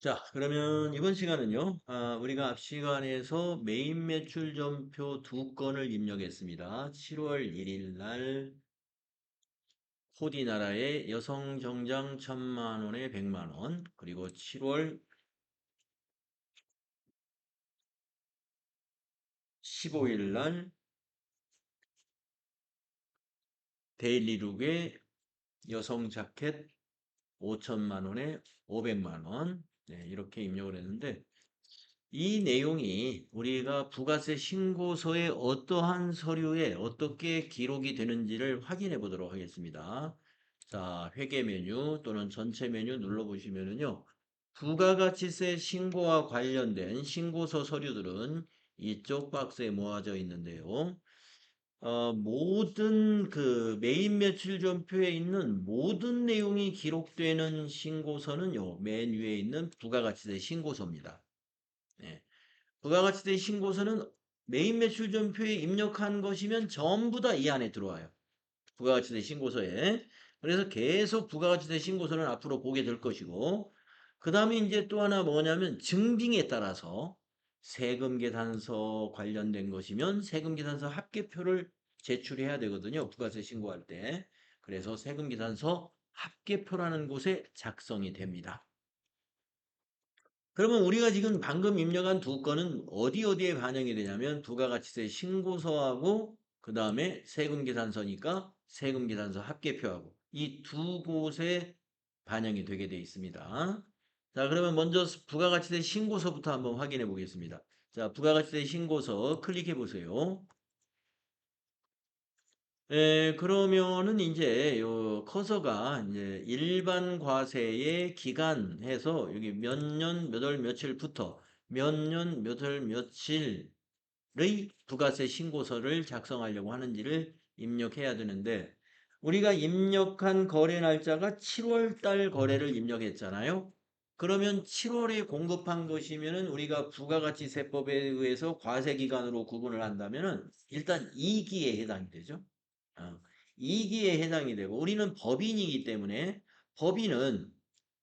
자, 그러면 이번 시간은요, 우리가 앞 시간에서 메인 매출 전표 두 건을 입력했습니다. 7월 1일 날 코디나라의 여성 정장 1,000만 원에 100만 원, 그리고 7월 15일 날 데일리룩의 여성 자켓 5천만 원에 500만 원, 네, 이렇게 입력을 했는데, 이 내용이 우리가 부가세 신고서에 어떠한 서류에 어떻게 기록이 되는지를 확인해 보도록 하겠습니다. 자, 회계 메뉴 또는 전체 메뉴 눌러보시면은요. 부가가치세 신고와 관련된 신고서 서류들은 이쪽 박스에 모아져 있는데요. 모든 그 메인 매출 전표에 있는 모든 내용이 기록되는 신고서는요. 맨 위에 있는 부가가치세 신고서입니다. 네. 부가가치세 신고서는 메인 매출 전표에 입력한 것이면 전부 다 이 안에 들어와요. 부가가치세 신고서에. 그래서 계속 부가가치세 신고서는 앞으로 보게 될 것이고, 그 다음에 이제 또 하나 뭐냐면 증빙에 따라서 세금계산서 관련된 것이면 세금계산서 합계표를 제출해야 되거든요. 부가세 신고할 때. 그래서 세금계산서 합계표라는 곳에 작성이 됩니다. 그러면 우리가 지금 방금 입력한 두 건은 어디에 반영이 되냐면 부가가치세 신고서하고 그 다음에 세금계산서니까 세금계산서 합계표하고 이 두 곳에 반영이 되게 되어 있습니다. 자, 그러면 먼저 부가가치세 신고서부터 한번 확인해 보겠습니다. 자, 부가가치세 신고서 클릭해 보세요. 그러면은 이제 요 커서가 이제 일반 과세의 기간 해서 여기 몇 년, 몇 월, 며칠부터 몇 년, 몇 월, 며칠의 부가세 신고서를 작성하려고 하는지를 입력해야 되는데 우리가 입력한 거래 날짜가 7월 달 거래를 입력했잖아요. 그러면 7월에 공급한 것이면은 우리가 부가가치세법에 의해서 과세 기간으로 구분을 한다면은 일단 2기에 해당이 되죠. 어, 2기에 해당이 되고 우리는 법인이기 때문에 법인은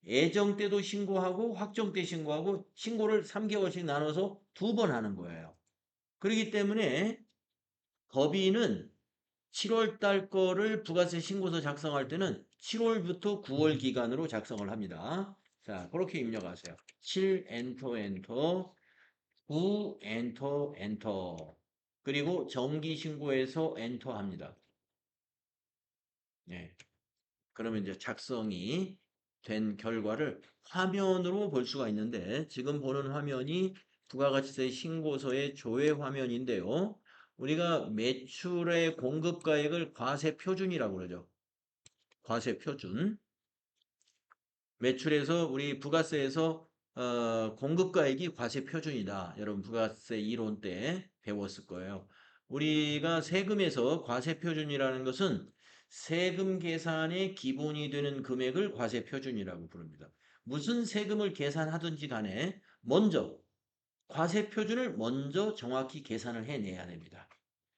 예정 때도 신고하고 확정 때 신고하고 신고를 3개월씩 나눠서 두 번 하는 거예요. 그렇기 때문에 법인은 7월 달 거를 부가세 신고서 작성할 때는 7월부터 9월 기간으로 작성을 합니다. 자, 그렇게 입력하세요. 7 엔터 엔터 9 엔터 엔터 그리고 정기 신고에서 엔터 합니다. 네. 그러면 이제 작성이 된 결과를 화면으로 볼 수가 있는데 지금 보는 화면이 부가가치세 신고서의 조회 화면인데요. 우리가 매출의 공급가액을 과세 표준이라고 그러죠. 과세 표준. 매출에서 우리 부가세에서 공급가액이 과세 표준이다. 여러분 부가세 이론 때 배웠을 거예요. 우리가 세금에서 과세 표준이라는 것은 세금 계산의 기본이 되는 금액을 과세 표준이라고 부릅니다. 무슨 세금을 계산하든지 간에 먼저 과세 표준을 먼저 정확히 계산을 해내야 됩니다.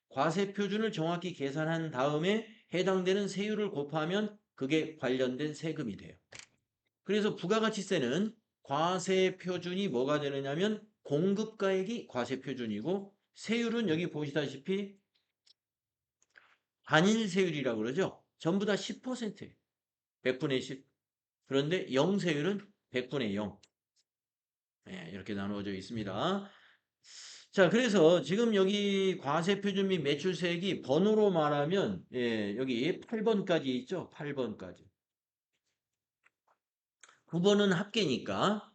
과세 표준을 정확히 계산한 다음에 해당되는 세율을 곱하면 그게 관련된 세금이 돼요. 그래서 부가가치세는 과세 표준이 뭐가 되느냐면 공급가액이 과세 표준이고 세율은 여기 보시다시피 단일 세율이라고 그러죠. 전부 다 10%예요. 100분의 10. 그런데 0세율은 100분의 0. 네, 이렇게 나누어져 있습니다. 자, 그래서 지금 여기 과세 표준 및 매출세액이 번호로 말하면 여기 8번까지 있죠. 8번까지. 9번은 합계니까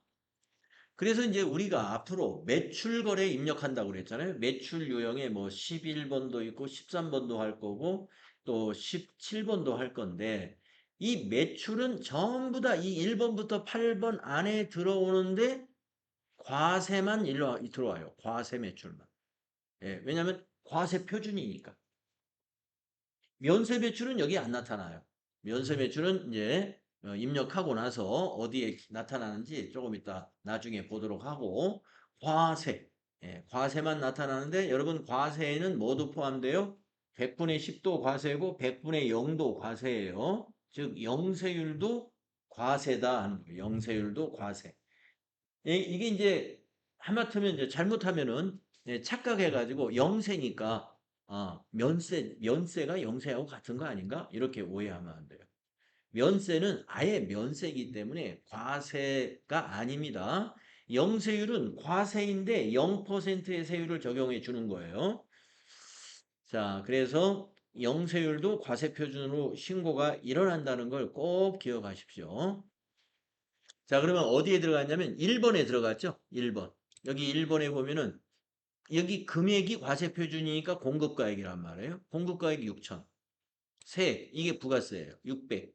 그래서 이제 우리가 앞으로 매출 거래 입력한다고 그랬잖아요. 매출 유형에 뭐 11번도 있고 13번도 할 거고 또 17번도 할 건데 이 매출은 전부 다 이 1번부터 8번 안에 들어오는데 과세만 일로 들어와요. 과세 매출만. 예, 왜냐하면 과세 표준이니까. 면세 매출은 여기 안 나타나요. 면세 매출은 이제 입력하고 나서 어디에 나타나는지 조금 이따 나중에 보도록 하고 과세, 과세만 나타나는데 여러분 과세에는 뭐도 포함돼요? 100분의 10도 과세고 100분의 0도 과세예요. 즉 영세율도 과세다 하는 거예요. 영세율도 과세. 이게 이제 하마터면 이제 잘못하면은 착각해가지고 영세니까 면세가 영세하고 같은 거 아닌가? 이렇게 오해하면 안 돼요. 면세는 아예 면세이기 때문에 과세가 아닙니다. 영세율은 과세인데 0%의 세율을 적용해 주는 거예요. 자, 그래서 영세율도 과세 표준으로 신고가 일어난다는 걸 꼭 기억하십시오. 자, 그러면 어디에 들어갔냐면 1번에 들어갔죠? 1번. 여기 1번에 보면은 여기 금액이 과세 표준이니까 공급가액이란 말이에요. 공급가액 6천. 세액, 이게 부가세예요. 600.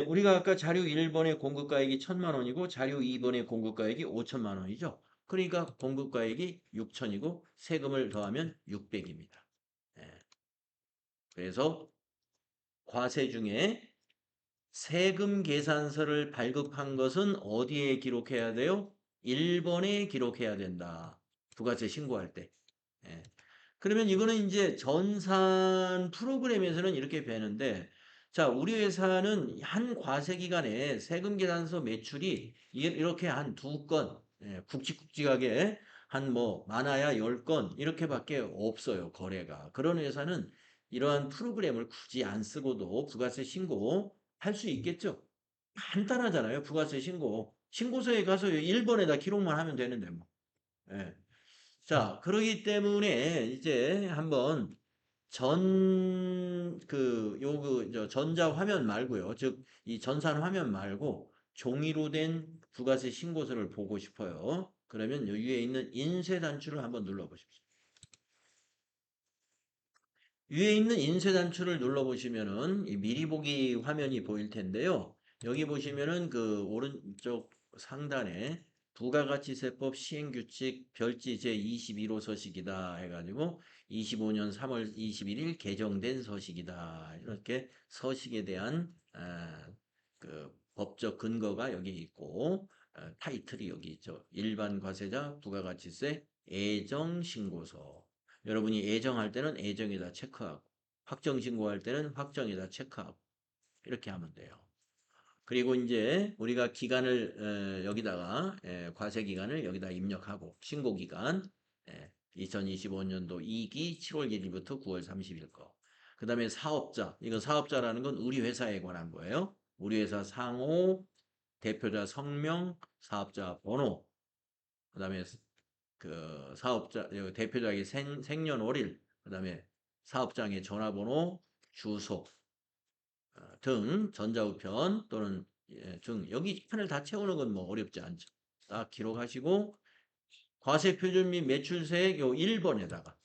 우리가 아까 자료 1번의 공급가액이 1,000만 원이고 자료 2번의 공급가액이 5천만 원이죠. 그러니까 공급가액이 6천이고 세금을 더하면 600입니다. 그래서 과세 중에 세금 계산서를 발급한 것은 어디에 기록해야 돼요? 1번에 기록해야 된다. 부가세 신고할 때. 예. 그러면 이거는 이제 전산 프로그램에서는 이렇게 되는데, 자, 우리 회사는 한 과세 기간에 세금 계산서 매출이 이렇게 한 두 건, 굵직굵직하게 한 뭐 많아야 10건 이렇게밖에 없어요, 거래가. 그런 회사는 이러한 프로그램을 굳이 안 쓰고도 부가세 신고 할 수 있겠죠? 간단하잖아요, 부가세 신고. 신고서에 가서 1번에다 기록만 하면 되는데 뭐. 예. 자, 그러기 때문에 이제 한번 전자 화면 말고요. 즉, 이 전산 화면 말고 종이로 된 부가세 신고서를 보고 싶어요. 그러면 요 위에 있는 인쇄 단추를 한번 눌러보십시오. 위에 있는 인쇄 단추를 눌러보시면은 이 미리 보기 화면이 보일 텐데요. 여기 보시면은 그 오른쪽 상단에 부가가치세법 시행규칙 별지 제21호 서식이다 해가지고 25년 3월 21일 개정된 서식이다. 이렇게 서식에 대한 그 법적 근거가 여기 있고 타이틀이 여기 있죠. 일반 과세자 부가가치세 애정신고서. 여러분이 애정할 때는 애정에다 체크하고 확정 신고할 때는 확정에다 체크하고 이렇게 하면 돼요. 그리고 이제 우리가 기간을 여기다가 과세 기간을 여기다 입력하고 신고 기간 2025년도 2기 7월 1일부터 9월 30일 거. 그다음에 사업자. 이거 사업자라는 건 우리 회사에 관한 거예요. 우리 회사 상호, 대표자 성명, 사업자 번호. 그다음에 그 사업자 대표자의 생년월일, 그다음에 사업장의 전화번호, 주소 등 전자우편 또는 등 여기 판을 다 채우는 건 뭐 어렵지 않죠. 딱 기록하시고 과세 표준 및 매출세액 요 1번에다가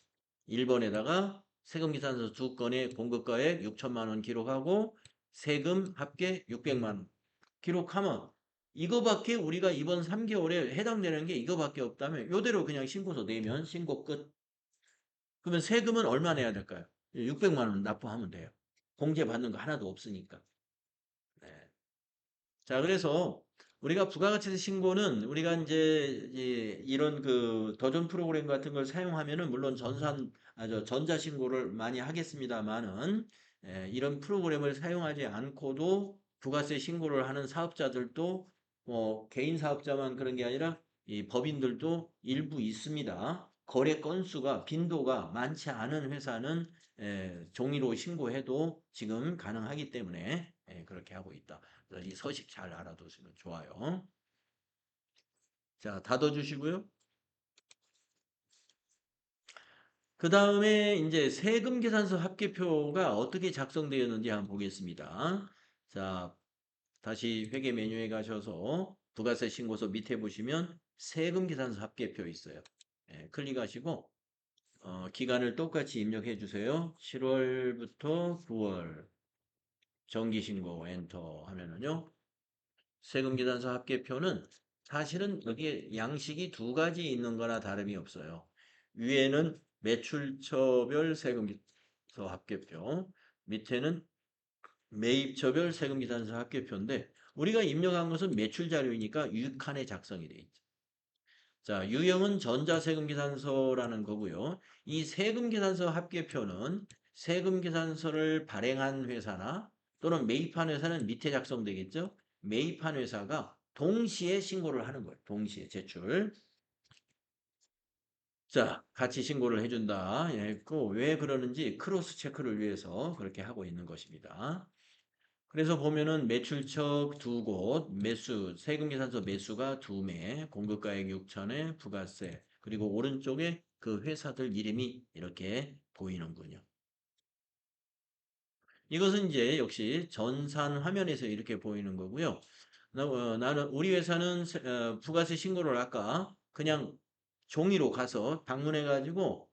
세금계산서 두 건의 공급가액 6천만 원 기록하고 세금 합계 600만 원 기록하면 이거밖에 우리가 이번 3개월에 해당되는 게 이거밖에 없다면 이대로 그냥 신고서 내면 신고 끝. 그러면 세금은 얼마 내야 될까요? 600만 원 납부하면 돼요. 공제 받는 거 하나도 없으니까. 네. 자, 그래서 우리가 부가가치세 신고는 우리가 이제 이런 그 도전 프로그램 같은 걸 사용하면은 물론 전자 신고를 많이 하겠습니다만은 이런 프로그램을 사용하지 않고도 부가세 신고를 하는 사업자들도 뭐 개인 사업자만 그런 게 아니라 이 법인들도 일부 있습니다. 거래 건수가 빈도가 많지 않은 회사는 종이로 신고해도 지금 가능하기 때문에 그렇게 하고 있다. 이 서식 잘 알아두시면 좋아요. 자, 닫아주시고요. 그 다음에 이제 세금 계산서 합계표가 어떻게 작성되었는지 한번 보겠습니다. 자, 다시 회계 메뉴에 가셔서 부가세 신고서 밑에 보시면 세금 계산서 합계표 있어요. 클릭하시고 기간을 똑같이 입력해 주세요. 7월부터 9월 정기신고 엔터 하면은요. 세금계산서 합계표는 사실은 여기에 양식이 두 가지 있는 거나 다름이 없어요. 위에는 매출처별 세금계산서 합계표, 밑에는 매입처별 세금계산서 합계표인데 우리가 입력한 것은 매출 자료이니까 유칸에 작성이 돼 있죠. 자, 유형은 전자세금계산서라는 거고요. 이 세금계산서 합계표는 세금계산서를 발행한 회사나 또는 매입한 회사는 밑에 작성되겠죠. 매입한 회사가 동시에 신고를 하는 거예요. 동시에 제출. 자, 같이 신고를 해준다. 했고, 왜 그러는지 크로스 체크를 위해서 그렇게 하고 있는 것입니다. 그래서 보면은 매출처 두 곳, 매수, 세금계산서 매수가 두 매, 공급가액 6천에 부가세, 그리고 오른쪽에 그 회사들 이름이 이렇게 보이는군요. 이것은 이제 역시 전산 화면에서 이렇게 보이는 거고요. 나는 우리 회사는 부가세 신고를 아까 그냥 종이로 가서 방문해 가지고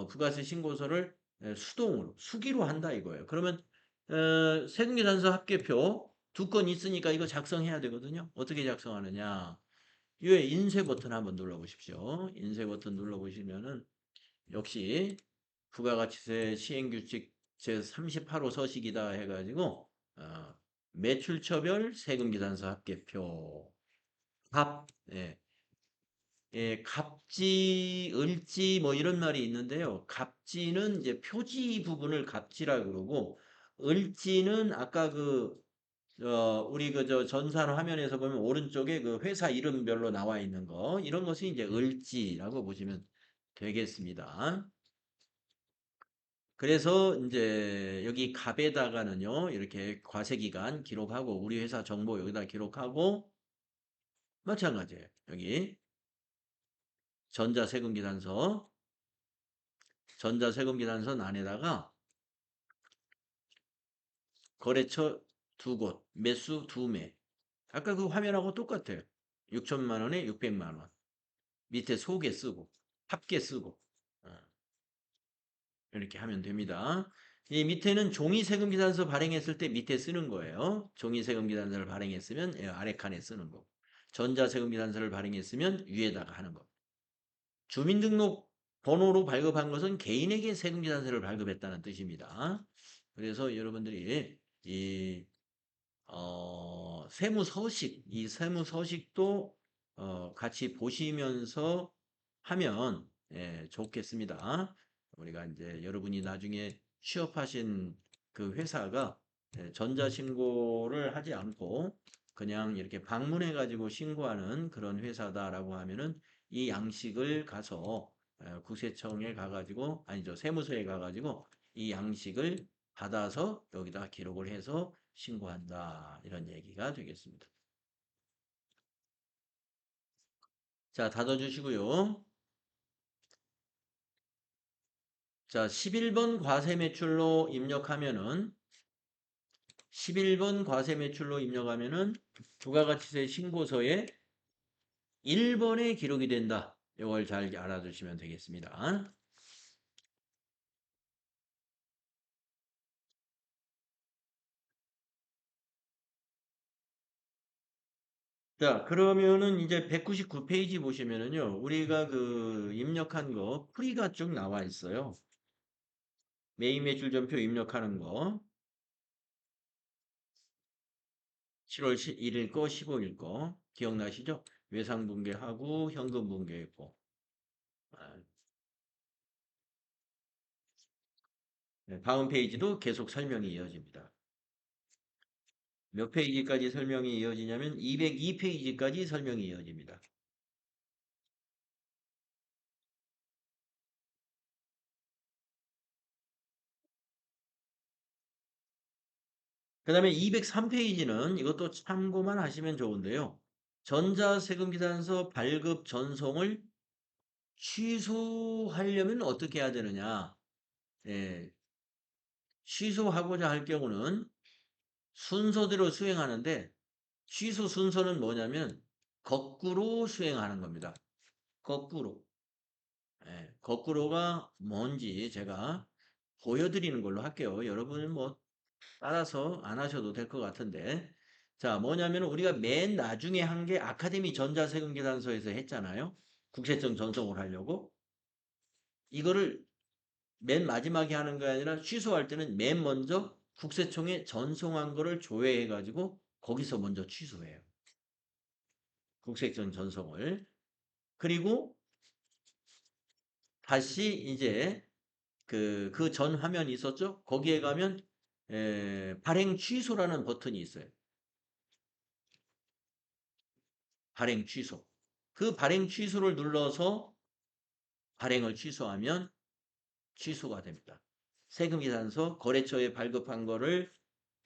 부가세 신고서를 수동으로 수기로 한다 이거예요. 그러면 세금계산서 합계표 두 건 있으니까 이거 작성해야 되거든요. 어떻게 작성하느냐? 위에 인쇄 버튼 한번 눌러 보십시오. 인쇄 버튼 눌러 보시면은 역시 부가가치세 시행규칙 제38호 서식이다 해가지고 매출처별 세금계산서 합계표 예, 예, 갑지, 을지 뭐 이런 말이 있는데요. 갑지는 이제 표지 부분을 갑지라 그러고 을지는 아까 우리 저 전산 화면에서 보면 오른쪽에 그 회사 이름별로 나와 있는 거 이런 것이 이제 을지라고 보시면 되겠습니다. 그래서 이제 여기 갑에다가는요, 이렇게 과세기간 기록하고, 우리 회사 정보 여기다 기록하고, 마찬가지예요. 여기 전자세금계산서, 전자세금계산서 안에다가 거래처 두 곳, 매수 두 매. 아까 그 화면하고 똑같아요. 6천만 원에 600만 원. 밑에 소개 쓰고, 합계 쓰고. 어. 이렇게 하면 됩니다. 이 밑에는 종이세금계산서 발행했을 때 밑에 쓰는 거예요. 종이세금계산서를 발행했으면 아래 칸에 쓰는 거. 전자세금계산서를 발행했으면 위에다가 하는 거. 주민등록 번호로 발급한 것은 개인에게 세금계산서를 발급했다는 뜻입니다. 그래서 여러분들이 이 세무서식, 이 세무서식도 같이 보시면서 하면 좋겠습니다. 우리가 이제 여러분이 나중에 취업하신 그 회사가 전자신고를 하지 않고 그냥 이렇게 방문해 가지고 신고하는 그런 회사다라고 하면은 이 양식을 가서 국세청에 가가지고 아니죠 세무서에 가가지고 이 양식을 받아서 여기다 기록을 해서 신고한다. 이런 얘기가 되겠습니다. 자, 닫아주시고요. 자, 11번 과세 매출로 입력하면은 11번 과세 매출로 입력하면은 부가가치세 신고서에 1번에 기록이 된다. 이걸 잘 알아두시면 되겠습니다. 자, 그러면은 이제 199페이지 보시면은요. 우리가 그 입력한 거 풀이가 쭉 나와 있어요. 매입 매출 전표 입력하는 거. 7월 1일 거, 15일 거. 기억나시죠? 외상분계하고 현금분계했고. 아, 네, 다음 페이지도 계속 설명이 이어집니다. 몇 페이지까지 설명이 이어지냐면 202페이지까지 설명이 이어집니다. 그 다음에 203페이지는 이것도 참고만 하시면 좋은데요. 전자세금계산서 발급 전송을 취소하려면 어떻게 해야 되느냐. 예, 취소하고자 할 경우는 순서대로 수행하는데 취소 순서는 뭐냐면 거꾸로 수행하는 겁니다. 거꾸로. 예, 거꾸로가 뭔지 제가 보여드리는 걸로 할게요. 여러분은 뭐 따라서 안 하셔도 될 것 같은데. 자, 뭐냐면 우리가 맨 나중에 한 게 아카데미 전자세금계산서에서 했잖아요. 국세청 전송을 하려고. 이거를 맨 마지막에 하는 게 아니라 취소할 때는 맨 먼저 국세청에 전송한 거를 조회해가지고 거기서 먼저 취소해요. 국세청 전송을. 그리고 다시 이제 그 전 화면이 있었죠? 거기에 가면 발행 취소라는 버튼이 있어요. 발행 취소. 그 발행 취소를 눌러서 발행을 취소하면 취소가 됩니다. 세금계산서 거래처에 발급한 거를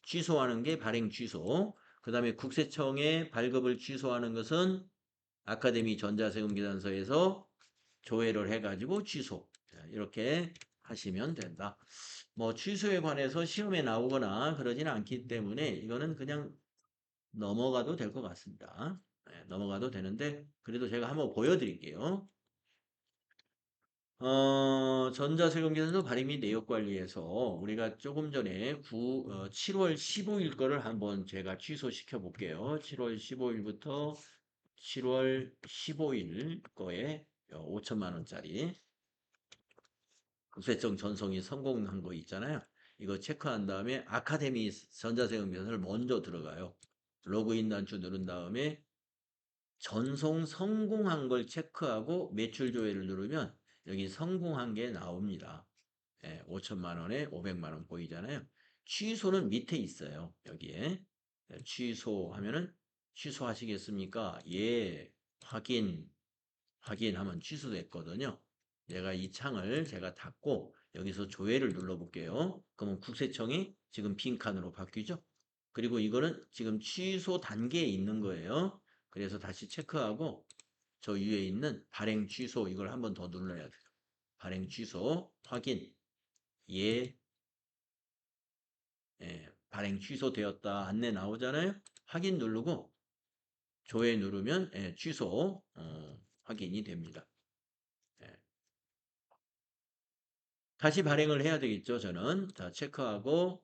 취소하는 게 발행 취소. 그 다음에 국세청에 발급을 취소하는 것은 아카데미 전자세금계산서에서 조회를 해가지고 취소. 이렇게 하시면 된다. 뭐 취소에 관해서 시험에 나오거나 그러지는 않기 때문에 이거는 그냥 넘어가도 될 것 같습니다. 넘어가도 되는데 그래도 제가 한번 보여드릴게요. 전자세금계산서 발행 및 내역관리에서 우리가 조금 전에 7월 15일 거를 한번 제가 취소시켜 볼게요. 7월 15일부터 7월 15일 거에 5천만 원짜리 국세청 전송이 성공한 거 있잖아요. 이거 체크한 다음에 아카데미 전자세금계산서를 먼저 들어가요. 로그인 단추 누른 다음에 전송 성공한 걸 체크하고 매출 조회를 누르면 여기 성공한 게 나옵니다. 5천만 원에 500만 원 보이잖아요. 취소는 밑에 있어요. 여기에. 취소하면은 취소하시겠습니까? 예, 확인하면 취소됐거든요. 내가 이 창을 제가 닫고 여기서 조회를 눌러볼게요. 그러면 국세청이 지금 빈칸으로 바뀌죠. 그리고 이거는 지금 취소 단계에 있는 거예요. 그래서 다시 체크하고 저 위에 있는 발행 취소 이걸 한번 더 눌러야 돼요. 발행 취소 확인 예, 발행 취소되었다 안내 나오잖아요. 확인 누르고 조회 누르면 취소 확인이 됩니다. 예. 다시 발행을 해야 되겠죠. 저는 자 체크하고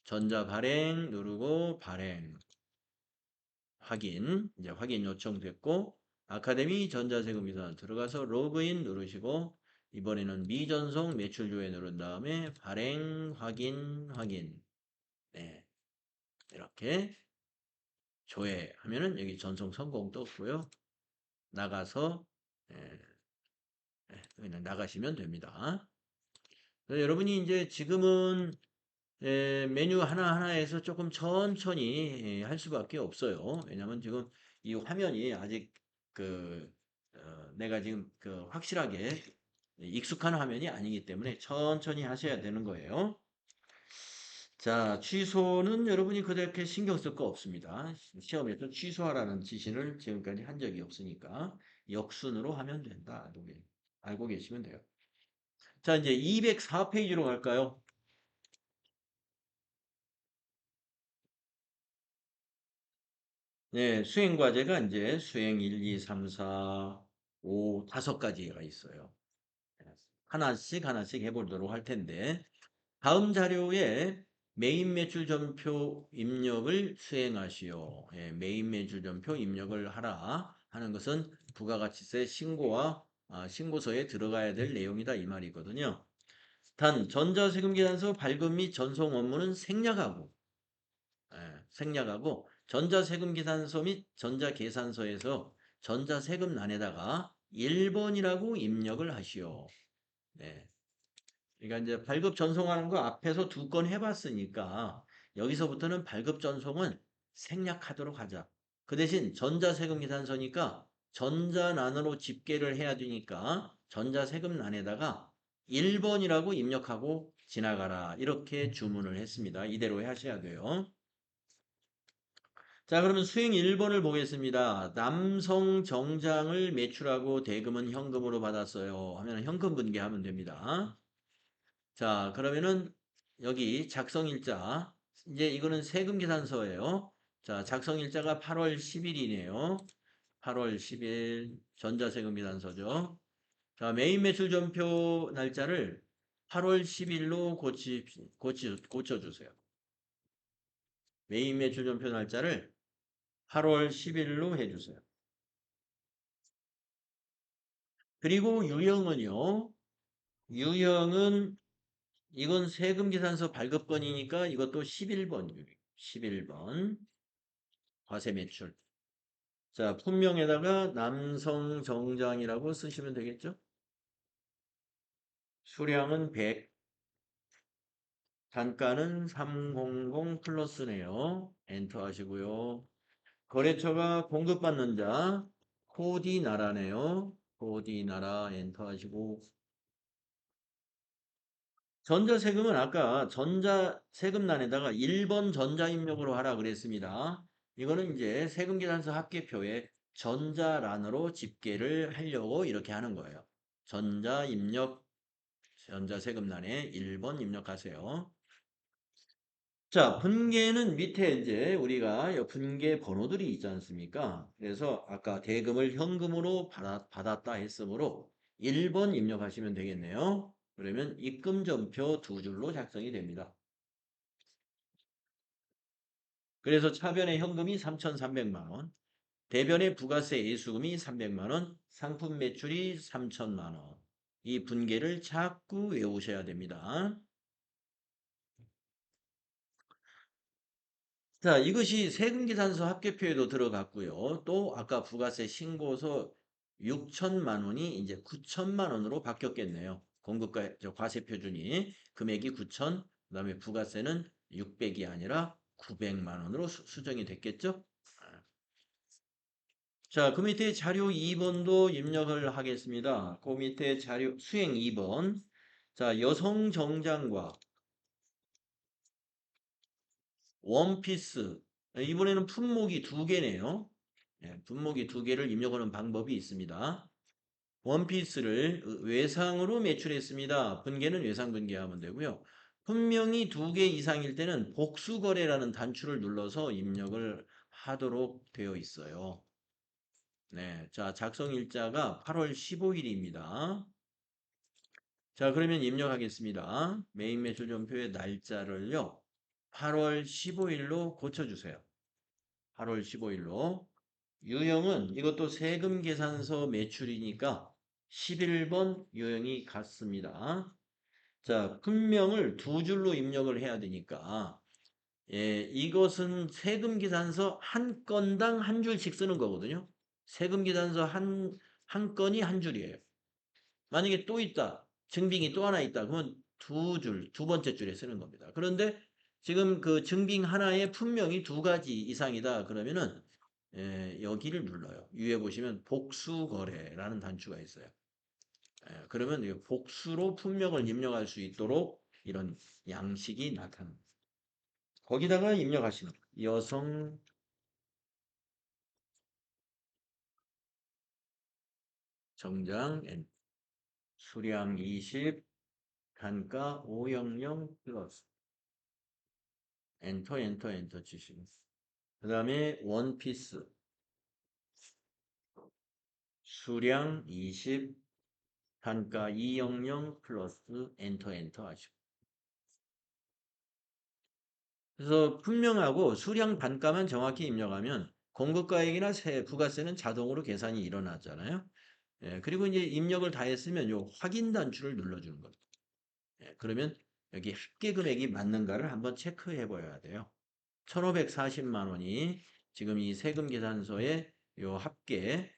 전자 발행 누르고 발행 확인 이제 확인 요청됐고 아카데미 전자세금계산 들어가서 로그인 누르시고 이번에는 미전송 매출조회 누른 다음에 발행 확인 네 이렇게 조회하면은 여기 전송 성공 떴고요. 나가서 예, 그냥 나가시면 됩니다. 여러분이 이제 지금은 메뉴 하나하나에서 조금 천천히 할 수밖에 없어요. 왜냐면 지금 이 화면이 아직 그 내가 지금 그 확실하게 익숙한 화면이 아니기 때문에 천천히 하셔야 되는 거예요. 자, 취소는 여러분이 그렇게 신경 쓸 거 없습니다. 시험에서 취소하라는 지시를 지금까지 한 적이 없으니까 역순으로 하면 된다. 알고 계시면 돼요. 자, 이제 204페이지로 갈까요? 네, 수행 과제가 이제 수행 1, 2, 3, 4, 5, 5가지가 있어요. 하나씩 해보도록 할 텐데, 다음 자료에 메인 매출 전표 입력을 수행하시오. 메인 매출 전표 입력을 하라 하는 것은 부가가치세 신고와 신고서에 들어가야 될 내용이다 이 말이거든요. 단 전자세금계산서 발급 및 전송 업무는 생략하고 전자세금계산서 및 전자계산서에서 전자세금란에다가 1번이라고 입력을 하시오. 네. 그러니까 이제 발급 전송하는 거 앞에서 2건 해봤으니까 여기서부터는 발급 전송은 생략하도록 하자. 그 대신 전자세금계산서니까 전자란으로 집계를 해야 되니까 전자세금란에다가 1번이라고 입력하고 지나가라. 이렇게 주문을 했습니다. 이대로 하셔야 돼요. 자, 그러면 수행 1번을 보겠습니다. 남성 정장을 매출하고 대금은 현금으로 받았어요. 하면 현금 분개하면 됩니다. 자, 그러면은 여기 작성일자. 이제 이거는 세금 계산서예요. 자, 작성일자가 8월 10일이네요. 8월 10일 전자세금 계산서죠. 자, 메인 매출 전표 날짜를 8월 10일로 고쳐주세요. 메인 매출 전표 날짜를 8월 10일로 해주세요. 그리고 유형은요. 유형은 이건 세금계산서 발급건이니까 이것도 11번 유형. 11번 과세 매출. 자, 품명에다가 남성 정장이라고 쓰시면 되겠죠? 수량은 100, 단가는 300 플러스네요. 엔터 하시고요. 거래처가 공급받는 자, 코디 나라네요. 코디 나라 엔터 하시고. 전자세금은 아까 전자세금란에다가 1번 전자입력으로 하라 그랬습니다. 이거는 이제 세금계산서 합계표에 전자란으로 집계를 하려고 이렇게 하는 거예요. 전자입력, 전자세금란에 1번 입력하세요. 자, 분계는 밑에 이제 우리가 분계 번호들이 있지 않습니까? 그래서 아까 대금을 현금으로 받았다 했으므로 1번 입력하시면 되겠네요. 그러면 입금전표 두 줄로 작성이 됩니다. 그래서 차변의 현금이 3,300만 원, 대변의 부가세 예수금이 300만 원, 상품 매출이 3천만 원. 이 분계를 자꾸 외우셔야 됩니다. 자, 이것이 세금계산서 합계표에도 들어갔고요. 또 아까 부가세 신고서 6천만 원이 이제 9천만 원으로 바뀌었겠네요. 공급가 과세 표준이 금액이 9천, 그다음에 부가세는 600이 아니라 900만 원으로 수정이 됐겠죠? 자, 그 밑에 자료 2번도 입력을 하겠습니다. 그 밑에 자료 수행 2번. 자, 여성 정장과 원피스. 이번에는 품목이 두 개네요. 품목이 두 개를 입력하는 방법이 있습니다. 원피스를 외상으로 매출했습니다. 분계는 외상 분계하면 되고요. 분명히 두 개 이상일 때는 복수거래라는 단추를 눌러서 입력을 하도록 되어 있어요. 네, 자, 작성 일자가 8월 15일입니다. 자, 그러면 입력하겠습니다. 메인 매출 전표의 날짜를요. 8월 15일로 고쳐주세요. 8월 15일로. 유형은 이것도 세금 계산서 매출이니까 11번 유형이 같습니다. 자, 품명을 두 줄로 입력을 해야 되니까 이것은 세금 계산서 한 건당 한 줄씩 쓰는 거거든요. 세금 계산서 한 건이 한 줄이에요. 만약에 또 있다. 증빙이 또 하나 있다. 그러면 두 줄, 두 번째 줄에 쓰는 겁니다. 그런데 지금 그 증빙 하나에 품명이 두 가지 이상이다. 그러면은 여기를 눌러요. 위에 보시면 복수거래라는 단추가 있어요. 그러면 이 복수로 품명을 입력할 수 있도록 이런 양식이 나타납니다. 거기다가 입력하시는 거예요. 여성 정장 수량 20 단가 500 플러스 엔터 치시고 그 다음에 원피스 수량 20 단가 200 플러스 엔터 하시고 그래서 분명하고 수량 단가만 정확히 입력하면 공급가액이나 부가세는 자동으로 계산이 일어나잖아요. 그리고 이제 입력을 다 했으면 요 확인 단추를 눌러주는 겁니다. 그러면 여기 합계 금액이 맞는가를 한번 체크해 봐야 돼요. 1,540만 원이 지금 이 세금 계산서에 요 합계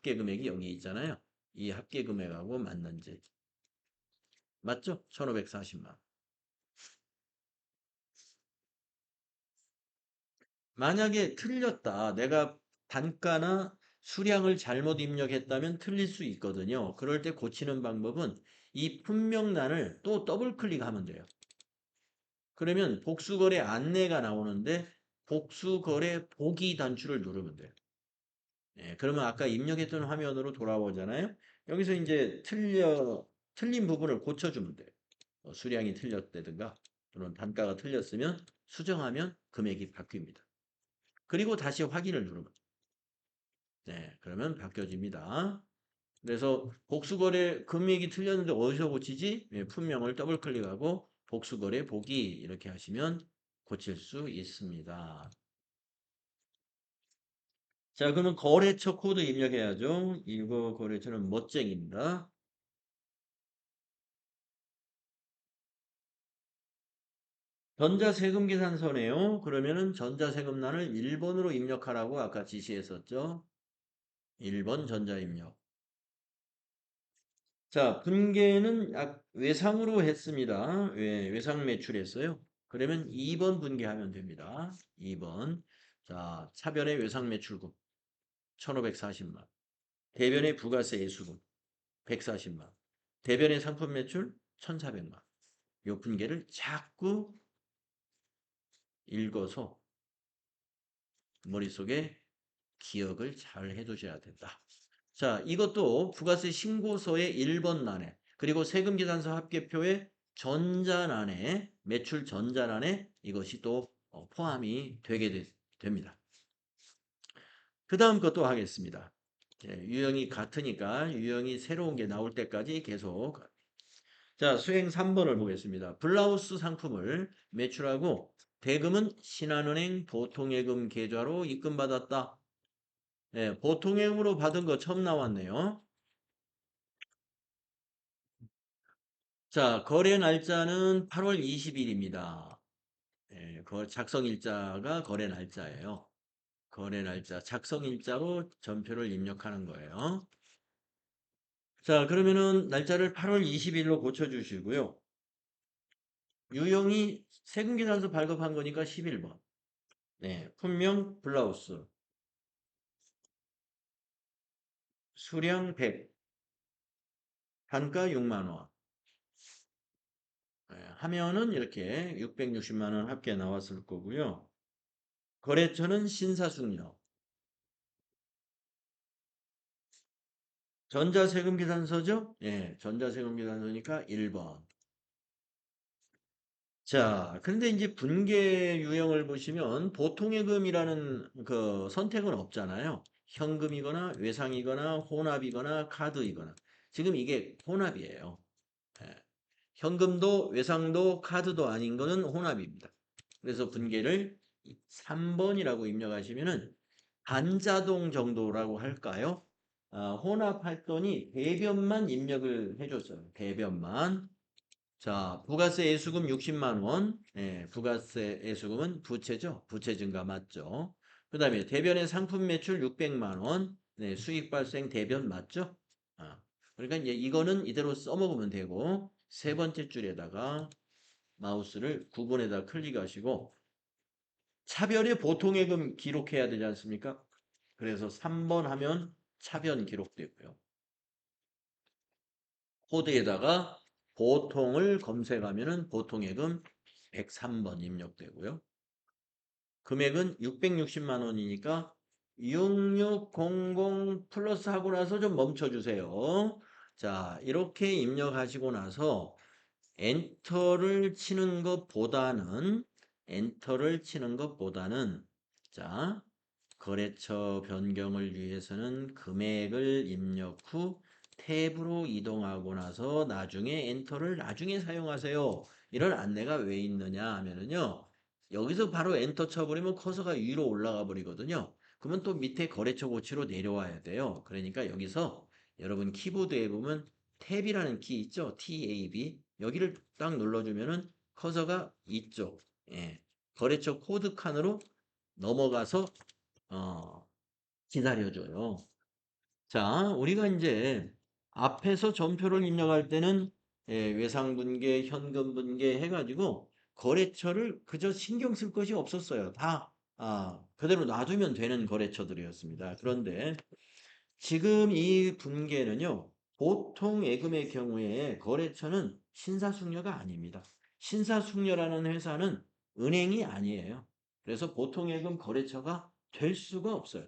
금액이 여기 있잖아요. 이 합계 금액하고 맞는지. 맞죠? 1,540만 원. 만약에 틀렸다. 내가 단가나 수량을 잘못 입력했다면 틀릴 수 있거든요. 그럴 때 고치는 방법은 이 품명란을 또 더블 클릭하면 돼요. 그러면 복수거래 안내가 나오는데 복수거래 보기 단추를 누르면 돼요. 그러면 아까 입력했던 화면으로 돌아오잖아요. 여기서 이제 틀린 부분을 고쳐주면 돼요. 수량이 틀렸다든가 또는 단가가 틀렸으면 수정하면 금액이 바뀝니다. 그리고 다시 확인을 누르면 그러면 바뀌어집니다. 그래서 복수거래 금액이 틀렸는데 어디서 고치지? 품명을 더블 클릭하고 복수거래 보기 이렇게 하시면 고칠 수 있습니다. 자, 그러면 거래처 코드 입력해야죠. 이거 거래처는 멋쟁입니다. 전자세금계산서네요. 그러면은 전자세금란을 1번으로 입력하라고 아까 지시했었죠. 1번 전자입력. 자, 분계는 외상으로 했습니다. 외상 매출했어요. 그러면 2번 분계하면 됩니다. 2번. 자, 차변의 외상 매출금 1,540만. 대변의 부가세 예수금 140만. 대변의 상품 매출 1,400만. 요 분계를 자꾸 읽어서 머릿속에 기억을 잘 해두셔야 된다. 자, 이것도 부가세 신고서의 1번 난에 그리고 세금계산서 합계표의 전자난에 매출 전자난에 이것이 또 포함이 되게 됩니다. 그 다음 것도 하겠습니다. 유형이 같으니까 유형이 새로운 게 나올 때까지 계속. 자, 수행 3번을 보겠습니다. 블라우스 상품을 매출하고 대금은 신한은행 보통예금 계좌로 입금받았다. 네, 보통예금으로 받은 거 처음 나왔네요. 자, 거래 날짜는 8월 20일입니다. 네, 작성 일자가 거래 날짜예요. 거래 날짜, 작성 일자로 전표를 입력하는 거예요. 자, 그러면은 날짜를 8월 20일로 고쳐주시고요. 유형이 세금계산서 발급한 거니까 11번. 네, 품명 블라우스. 수량 100. 단가 6만 원. 하면은 이렇게 660만 원 합계 나왔을 거고요. 거래처는 신사숙녀. 전자세금계산서죠? 예, 전자세금계산서니까 1번. 자, 근데 이제 분계 유형을 보시면 보통예금이라는 그 선택은 없잖아요. 현금이거나 외상이거나 혼합이거나 카드이거나. 지금 이게 혼합이에요. 예. 현금도 외상도 카드도 아닌 거는 혼합입니다. 그래서 분계를 3번이라고 입력하시면은 반자동 정도라고 할까요? 혼합했더니 대변만 입력을 해줬어요. 대변만. 자, 부가세 예수금 60만 원. 부가세 예수금은 부채죠. 부채 증가 맞죠? 그 다음에 대변의 상품 매출 600만 원. 네, 수익 발생 대변 맞죠? 아, 그러니까 이제 이거는 이대로 써먹으면 되고 세 번째 줄에다가 마우스를 구분에다 클릭하시고 차별의 보통예금 기록해야 되지 않습니까? 그래서 3번 하면 차변 기록되고요. 코드에다가 보통을 검색하면은 보통예금 103번 입력되고요. 금액은 660만 원이니까 6600 플러스 하고 나서 좀 멈춰주세요. 자, 이렇게 입력하시고 나서 엔터를 치는 것보다는 자, 거래처 변경을 위해서는 금액을 입력 후 탭으로 이동하고 나서 나중에 엔터를 나중에 사용하세요. 이런 안내가 왜 있느냐 하면은요. 여기서 바로 엔터 쳐버리면 커서가 위로 올라가 버리거든요. 그러면 또 밑에 거래처 고치로 내려와야 돼요. 그러니까 여기서 여러분 키보드에 보면 탭이라는 키 있죠? TAB. 여기를 딱 눌러주면은 커서가 이쪽, 거래처 코드 칸으로 넘어가서 어, 기다려줘요. 자, 우리가 이제 앞에서 전표를 입력할 때는 외상분계, 현금분계 해가지고 거래처를 그저 신경 쓸 것이 없었어요. 다 그대로 놔두면 되는 거래처들이었습니다. 그런데 지금 이 분계는요, 보통 예금의 경우에 거래처는 신사숙녀가 아닙니다. 신사숙녀라는 회사는 은행이 아니에요. 그래서 보통 예금 거래처가 될 수가 없어요.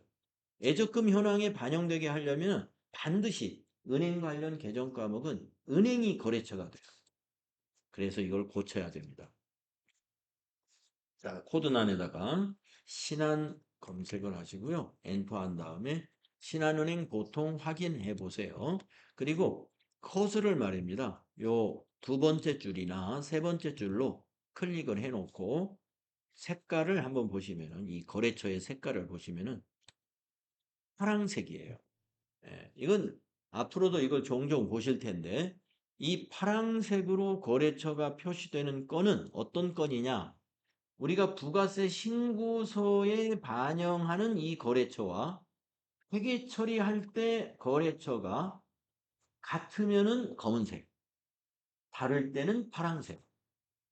예적금 현황에 반영되게 하려면 반드시 은행 관련 계정 과목은 은행이 거래처가 돼요. 그래서 이걸 고쳐야 됩니다. 자, 코드란에다가 신한 검색을 하시고요. 엔터한 다음에 신한은행 보통 확인해 보세요. 그리고 커서를 말입니다. 요 두 번째 줄이나 세 번째 줄로 클릭을 해 놓고 색깔을 한번 보시면은 이 거래처의 색깔을 보시면은 파란색이에요. 이건 앞으로도 이걸 종종 보실 텐데 이 파란색으로 거래처가 표시되는 건은 어떤 건이냐? 우리가 부가세 신고서에 반영하는 이 거래처와 회계 처리할 때 거래처가 같으면은 검은색, 다를 때는 파란색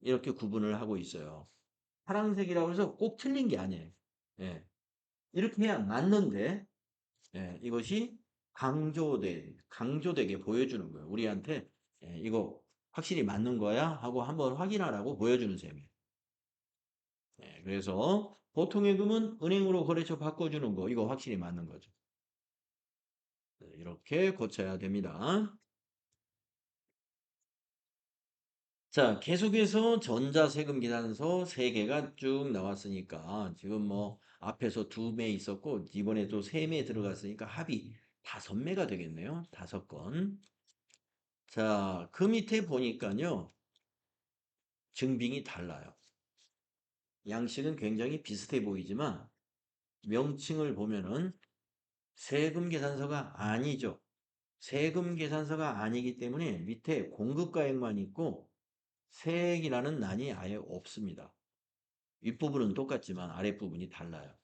이렇게 구분을 하고 있어요. 파란색이라고 해서 꼭 틀린 게 아니에요. 예. 이렇게 해야 맞는데, 예, 이것이 강조되게 보여주는 거예요. 우리한테, 예, 이거 확실히 맞는 거야? 하고 한번 확인하라고 보여주는 셈이에요. 예, 그래서 보통의 금은 은행으로 거래처 바꿔주는 거, 이거 확실히 맞는 거죠. 네, 이렇게 고쳐야 됩니다. 자, 계속해서 전자세금 계산서 3개가 쭉 나왔으니까 지금 뭐 앞에서 2매 있었고 이번에 또 3매 들어갔으니까 합이 5매가 되겠네요. 5건. 자, 그 밑에 보니까요. 증빙이 달라요. 양식은 굉장히 비슷해 보이지만 명칭을 보면은 세금 계산서가 아니죠. 세금 계산서가 아니기 때문에 밑에 공급가액만 있고 세액이라는 란이 아예 없습니다. 윗부분은 똑같지만 아랫부분이 달라요.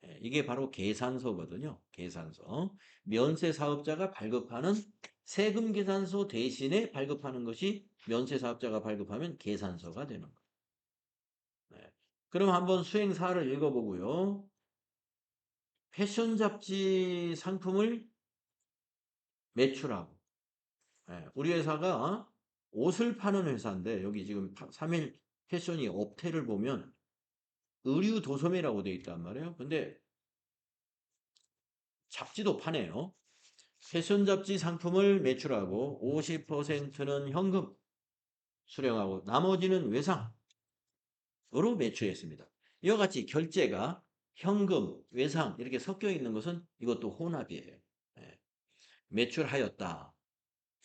예, 이게 바로 계산서거든요. 계산서. 면세 사업자가 발급하는 세금 계산서 대신에 발급하는 것이 면세 사업자가 발급하면 계산서가 되는 거예요. 네. 그럼 한번 수행사를 읽어보고요. 패션 잡지 상품을 매출하고. 예, 우리 회사가 옷을 파는 회사인데 여기 지금 3일 패션이 업태를 보면 의류 도소매라고 되어 있단 말이에요. 근데 잡지도 파네요. 패션 잡지 상품을 매출하고 50%는 현금 수령하고 나머지는 외상으로 매출했습니다. 이와 같이 결제가 현금, 외상 이렇게 섞여 있는 것은 이것도 혼합이에요. 예, 매출하였다.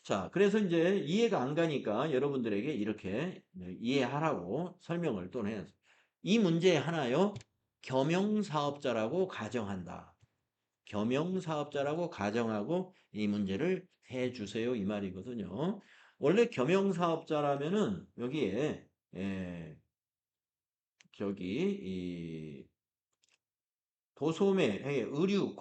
자, 그래서 이제 이해가 안 가니까 여러분들에게 이렇게 이해하라고 설명을 또 해요. 이 문제 하나요. 겸용사업자라고 가정한다. 겸용사업자라고 가정하고 이 문제를 해주세요. 이 말이거든요. 원래 겸용사업자라면은 여기에 저기 이 도소매, 의류,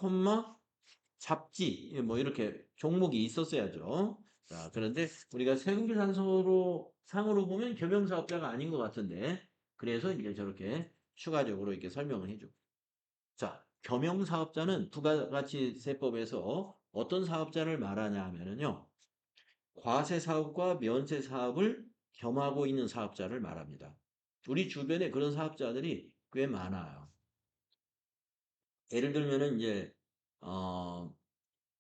잡지 뭐 이렇게 종목이 있었어야죠. 자, 그런데 우리가 세금계산서로 상으로 보면 겸용사업자가 아닌 것 같은데 그래서 이제 저렇게 추가적으로 이렇게 설명을 해주고. 자, 겸용사업자는 부가가치세법에서 어떤 사업자를 말하냐 하면은요. 과세사업과 면세사업을 겸하고 있는 사업자를 말합니다. 우리 주변에 그런 사업자들이 꽤 많아요. 예를 들면은 이제 어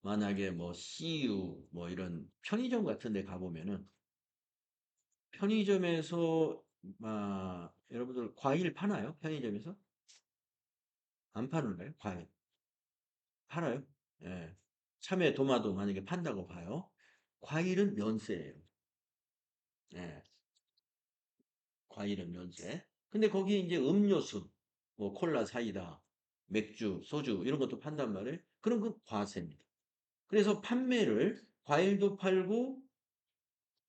만약에 뭐 CU 뭐 이런 편의점 같은 데 가보면은 편의점에서 여러분들 과일 파나요? 편의점에서? 안 파는가요? 과일. 팔아요? 예. 참외, 도마도 만약에 판다고 봐요. 과일은 면세예요. 예. 과일은 면세. 근데 거기 이제 음료수, 뭐 콜라, 사이다, 맥주, 소주 이런 것도 판단 말이에요. 그럼 그 과세입니다. 그래서 판매를 과일도 팔고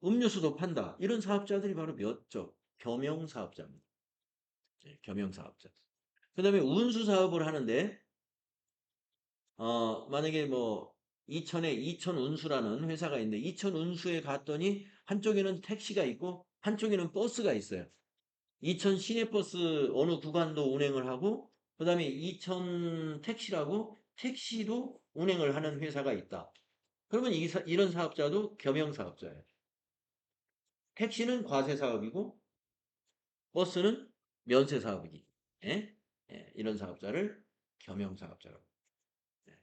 음료수도 판다. 이런 사업자들이 바로 몇죠? 겸용사업자입니다. 예, 겸용사업자. 그 다음에 운수 사업을 하는데 만약에 뭐 이천에 이천운수라는 회사가 있는데 이천운수에 갔더니 한쪽에는 택시가 있고 한쪽에는 버스가 있어요. 이천 시내버스 어느 구간도 운행을 하고 그다음에 이천 택시라고 택시도 운행을 하는 회사가 있다. 그러면 이런 사업자도 겸용사업자예요. 택시는 과세사업이고 버스는 면세사업이기. 예? 예, 이런 사업자를 겸용사업자라고.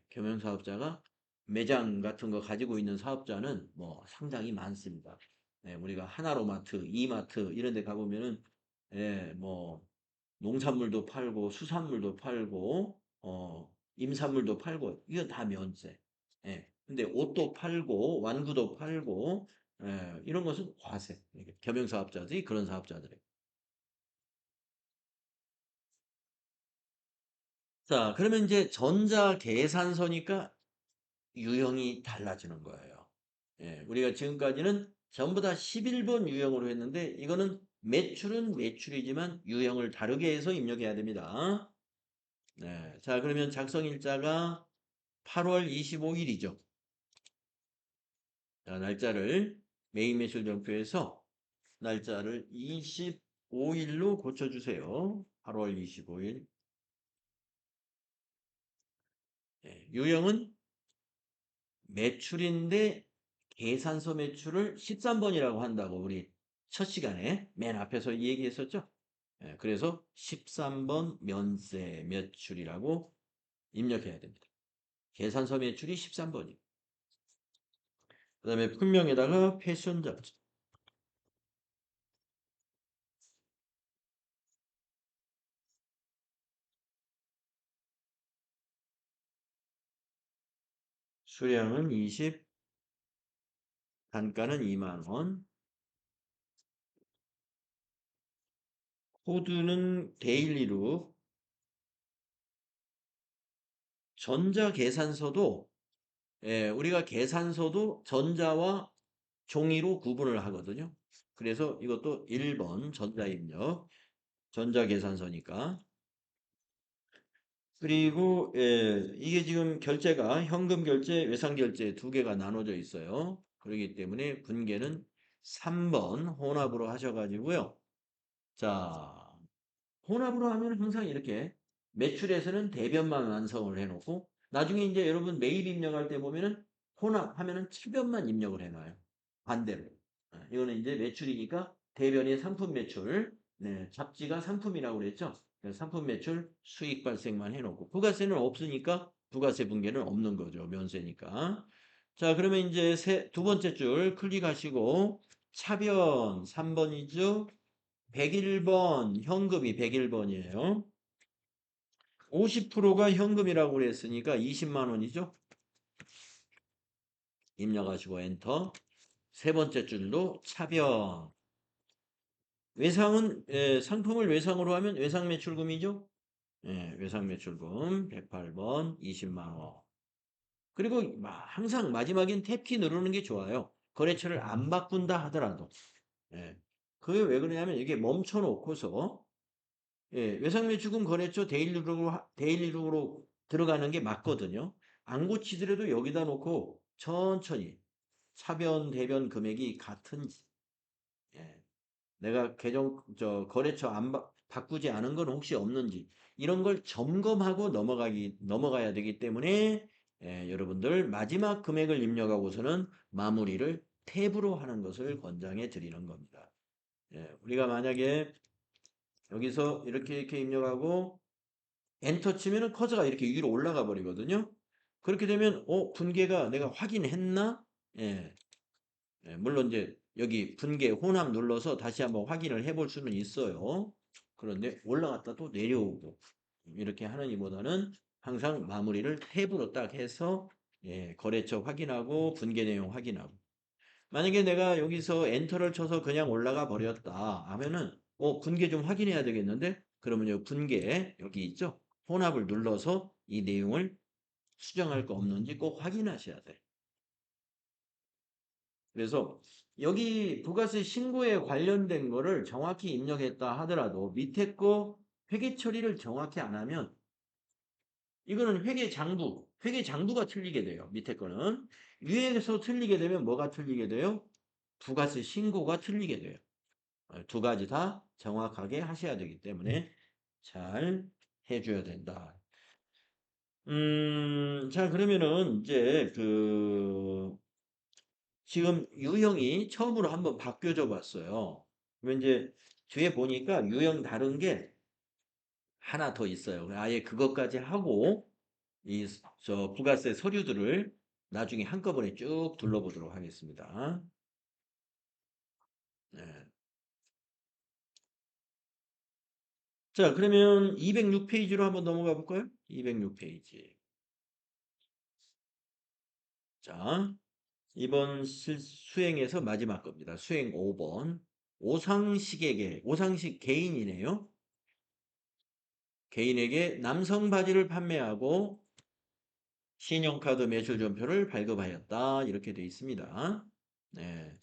겸용사업자가 매장 같은 거 가지고 있는 사업자는 뭐 상당히 많습니다. 예, 우리가 하나로마트, 이마트 이런 데 가보면은 예, 뭐 농산물도 팔고 수산물도 팔고 임산물도 팔고 이건 다 면세. 예. 근데 옷도 팔고 완구도 팔고 이런 것은 과세. 겸용사업자들이 그런 사업자들이. 자, 그러면 이제 전자계산서니까 유형이 달라지는 거예요. 예, 우리가 지금까지는 전부 다 11번 유형으로 했는데 이거는 매출은 매출이지만 유형을 다르게 해서 입력해야 됩니다. 네, 자 그러면 작성일자가 8월 25일이죠. 자, 날짜를 메인 매출 정표에서 날짜를 25일로 고쳐주세요. 8월 25일. 유형은 매출인데 계산서 매출을 13번이라고 한다고 우리 첫 시간에 맨 앞에서 얘기했었죠. 예, 그래서 13번 면세 매출이라고 입력해야 됩니다. 계산서 매출이 13번이고 그 다음에 품명에다가 패션 잡지 수량은 20, 단가는 2만원, 코드는 데일리로 전자계산서도 우리가 계산서도 전자와 종이로 구분을 하거든요. 그래서 이것도 1번 전자입력, 전자계산서니까. 그리고 이게 지금 결제가 현금 결제, 외상 결제 두 개가 나눠져 있어요. 그렇기 때문에 분계는 3번 혼합으로 하셔가지고요. 자, 혼합으로 하면 항상 이렇게 매출에서는 대변만 완성을 해놓고 나중에 이제 여러분 매입 입력할 때 보면은 혼합하면은 차변만 입력을 해놔요. 반대로. 이거는 이제 매출이니까 대변이 상품 매출, 네, 잡지가 상품이라고 그랬죠. 그래서 상품 매출 수익 발생만 해놓고 부가세는 없으니까 부가세 분계는 없는 거죠. 면세니까. 자, 그러면 이제 두 번째 줄 클릭하시고 차변 3번이죠. 101번 현금이 101번이에요. 50%가 현금이라고 그랬으니까 20만 원이죠. 입력하시고 엔터. 세 번째 줄도 차변. 외상은 상품을 외상으로 하면 외상 매출금이죠. 외상 매출금 108번 20만 원. 그리고 항상 마지막엔 탭키 누르는 게 좋아요. 거래처를 안 바꾼다 하더라도. 예. 그게 왜 그러냐면 이게 멈춰 놓고서 외상매출금 거래처 데일리룩으로 들어가는 게 맞거든요. 안 고치더라도 여기다 놓고 천천히 차변 대변 금액이 같은지 예, 내가 거래처 바꾸지 않은 건 혹시 없는지 이런 걸 점검하고 넘어가야 되기 때문에 여러분들 마지막 금액을 입력하고서는 마무리를 탭으로 하는 것을 권장해 드리는 겁니다. 우리가 만약에 여기서 이렇게 입력하고 엔터 치면은 커서가 이렇게 위로 올라가 버리거든요. 그렇게 되면 분계가 내가 확인했나? 예. 물론 이제 여기 분계 혼합 눌러서 다시 한번 확인을 해볼 수는 있어요. 그런데 올라갔다 또 내려오고 이렇게 하느니보다는 항상 마무리를 탭으로 딱 해서 거래처 확인하고 분계 내용 확인하고 만약에 내가 여기서 엔터를 쳐서 그냥 올라가 버렸다 하면은 분계 좀 확인해야 되겠는데 그러면 요 분계 여기 있죠? 혼합을 눌러서 이 내용을 수정할 거 없는지 꼭 확인하셔야 돼. 그래서 여기 부가세 신고에 관련된 거를 정확히 입력했다 하더라도 밑에 거 회계 처리를 정확히 안 하면 이거는 회계 장부가 틀리게 돼요. 밑에 거는 위에서 틀리게 되면 뭐가 틀리게 돼요? 부가세 신고가 틀리게 돼요. 두 가지 다 정확하게 하셔야 되기 때문에 잘 해줘야 된다. 자, 그러면은 이제 지금 유형이 처음으로 한번 바뀌어져 봤어요. 그러면 이제 뒤에 보니까 유형 다른 게 하나 더 있어요. 아예 그것까지 하고 부가세 서류들을 나중에 한꺼번에 쭉 둘러보도록 하겠습니다. 네. 자, 그러면 206페이지로 한번 넘어가 볼까요? 206페이지. 자, 이번 수행에서 마지막 겁니다. 수행 5번. 오상식 개인이네요. 개인에게 남성 바지를 판매하고 신용카드 매출전표를 발급하였다. 이렇게 되어 있습니다. 네.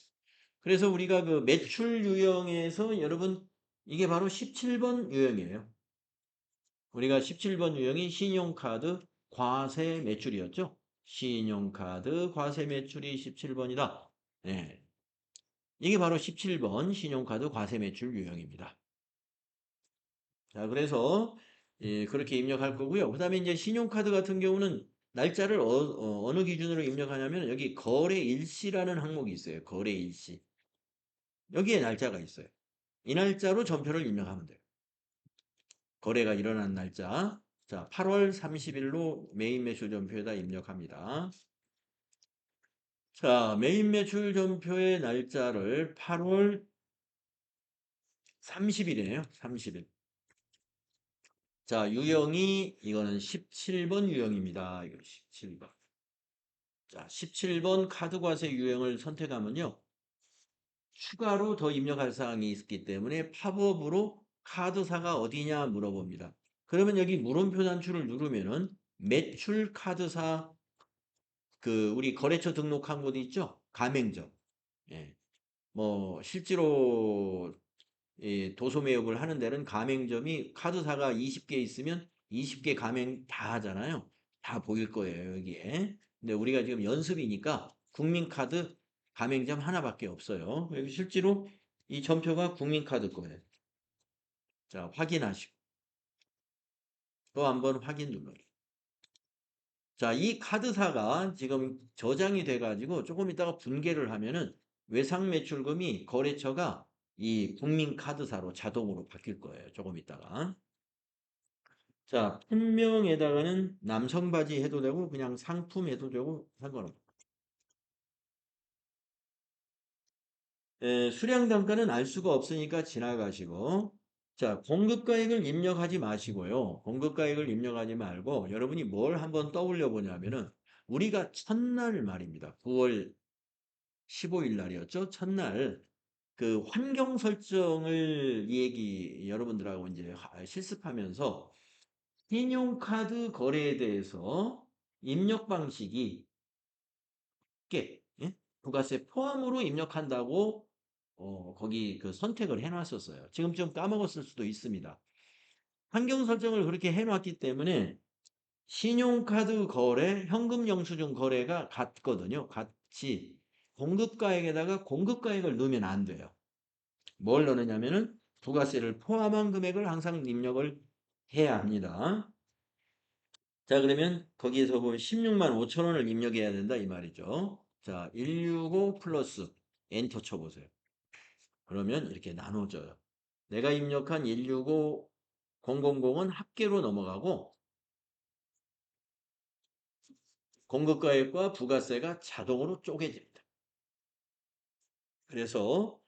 그래서 우리가 그 매출 유형에서 여러분 이게 바로 17번 유형이에요. 우리가 17번 유형이 신용카드 과세 매출이었죠. 신용카드 과세 매출이 17번이다. 네. 이게 바로 17번 신용카드 과세 매출 유형입니다. 자, 그래서 그렇게 입력할 거고요. 그 다음에 이제 신용카드 같은 경우는 날짜를 어느 기준으로 입력하냐면 여기 거래 일시라는 항목이 있어요. 거래 일시. 여기에 날짜가 있어요. 이 날짜로 전표를 입력하면 돼요. 거래가 일어난 날짜. 자, 8월 30일로 메인 매출 전표에다 입력합니다. 자, 메인 매출 전표의 날짜를 8월 30일이에요. 30일. 자, 유형이 이거는 17번 유형입니다. 이거 17번. 자, 17번 카드 과세 유형을 선택하면요. 추가로 더 입력할 사항이 있기 때문에 팝업으로 카드사가 어디냐 물어봅니다. 그러면 여기 물음표 단추를 누르면은 매출 카드사 우리 거래처 등록한 곳 있죠? 가맹점. 예. 뭐 실제로 도소 매입을 하는 데는 가맹점이 카드사가 20개 있으면 20개 가맹 다 하잖아요. 다 보일 거예요, 여기에. 근데 우리가 지금 연습이니까 국민카드 가맹점 하나밖에 없어요. 여기 실제로 이 전표가 국민카드 거예요. 자, 확인하시고 또 한번 확인 눌러요. 자, 이 카드사가 지금 저장이 돼가지고 조금 있다가 분개를 하면은 외상 매출금이 거래처가 이 국민카드사로 자동으로 바뀔 거예요. 조금 있다가. 자, 품명에다가는 남성 바지 해도 되고 그냥 상품 해도 되고 상관없고. 수량 단가는 알 수가 없으니까 지나가시고. 자, 공급가액을 입력하지 마시고요. 공급가액을 입력하지 말고 여러분이 뭘 한번 떠올려 보냐면은 우리가 첫날 말입니다. 9월 15일 날이었죠. 첫날 그 환경 설정을 얘기 여러분들하고 이제 실습하면서 신용카드 거래에 대해서 입력 방식이 예? 부가세 포함으로 입력한다고 거기 그 선택을 해놨었어요. 지금쯤 까먹었을 수도 있습니다. 환경 설정을 그렇게 해놨기 때문에 신용카드 거래, 현금 영수증 거래가 같거든요. 같이 공급가액에다가 공급가액을 넣으면 안 돼요. 뭘 넣느냐면은 부가세를 포함한 금액을 항상 입력을 해야 합니다. 자, 그러면 거기에서 보면 16만 5천 원을 입력해야 된다 이 말이죠. 자, 165 플러스 엔터 쳐보세요. 그러면 이렇게 나눠져요. 내가 입력한 165 000은 합계로 넘어가고 공급가액과 부가세가 자동으로 쪼개집니다. 그래서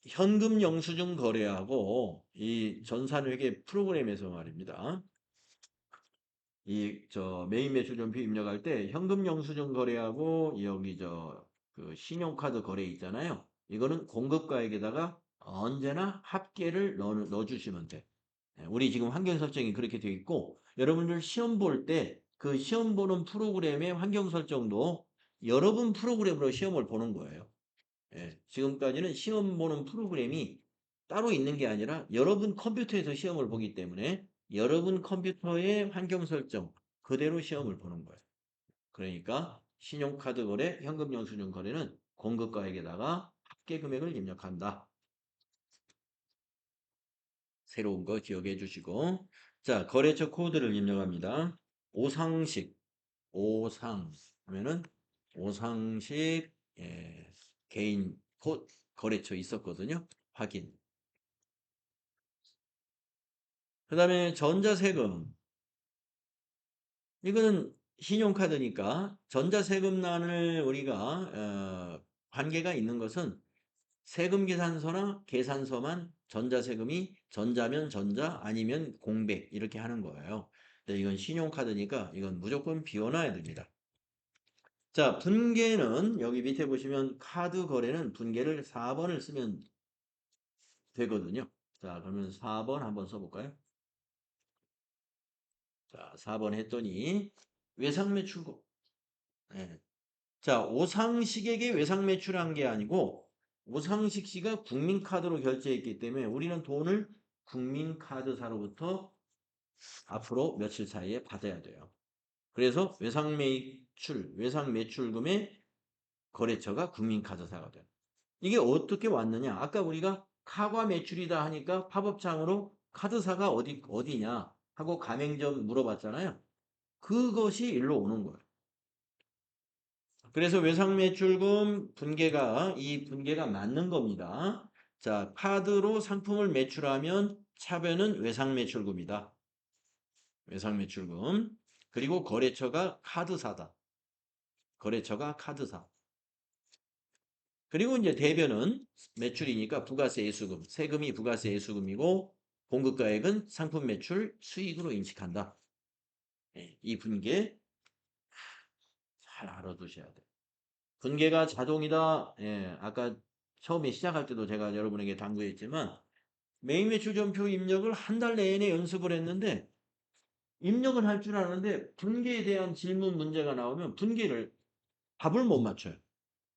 현금 영수증 거래하고 이 전산회계 프로그램에서 말입니다. 메인 매출 전표 입력할 때 현금 영수증 거래하고 여기 그 신용카드 거래 있잖아요. 이거는 공급가액에다가 언제나 합계를 넣어주시면 돼. 우리 지금 환경 설정이 그렇게 되어 있고 여러분들 시험 볼 때 그 시험 보는 프로그램의 환경 설정도 여러분 프로그램으로 시험을 보는 거예요. 지금까지는 시험 보는 프로그램이 따로 있는 게 아니라 여러분 컴퓨터에서 시험을 보기 때문에 여러분 컴퓨터의 환경 설정 그대로 시험을 보는 거예요. 그러니까 신용카드 거래, 현금 영수증 거래는 공급가액에다가 합계 금액을 입력한다. 새로운 거 기억해 주시고 자, 거래처 코드를 입력합니다. 오상식, 오상 하면은 오상식 개인 거래처 있었거든요. 확인. 그 다음에 전자세금. 이거는 신용카드니까 전자세금란을 우리가 관계가 있는 것은 세금계산서나 계산서만 전자세금이 전자면 전자 아니면 공백 이렇게 하는 거예요. 근데 이건 신용카드니까 이건 무조건 비워놔야 됩니다. 자, 분계는 여기 밑에 보시면 카드 거래는 분계를 4번을 쓰면 되거든요. 자, 그러면 4번 한번 써볼까요? 자, 4번 했더니 외상매출고. 네. 자, 오상식에게 외상매출한 게 아니고 오상식 씨가 국민카드로 결제했기 때문에 우리는 돈을 국민카드사로부터 앞으로 며칠 사이에 받아야 돼요. 그래서 외상매출금의 거래처가 국민카드사가 돼요. 이게 어떻게 왔느냐? 아까 우리가 카과 매출이다 하니까 팝업창으로 카드사가 어디냐 하고 가맹점 물어봤잖아요. 그것이 일로 오는 거예요. 그래서 외상매출금 분계가 이 분계가 맞는 겁니다. 자, 카드로 상품을 매출하면 차변은 외상매출금이다. 외상매출금. 그리고 거래처가 카드사다. 거래처가 카드사. 그리고 이제 대변은 매출이니까 부가세 예수금, 세금이 부가세 예수금이고 공급가액은 상품 매출 수익으로 인식한다. 예, 이 분계 잘 알아두셔야 돼요. 분계가 자동이다. 예, 아까 처음에 시작할 때도 제가 여러분에게 당부했지만 메인 매출 전표 입력을 한 달 내내 연습을 했는데 입력은 할 줄 아는데 분계에 대한 질문 문제가 나오면 분계를 답을 못 맞춰요.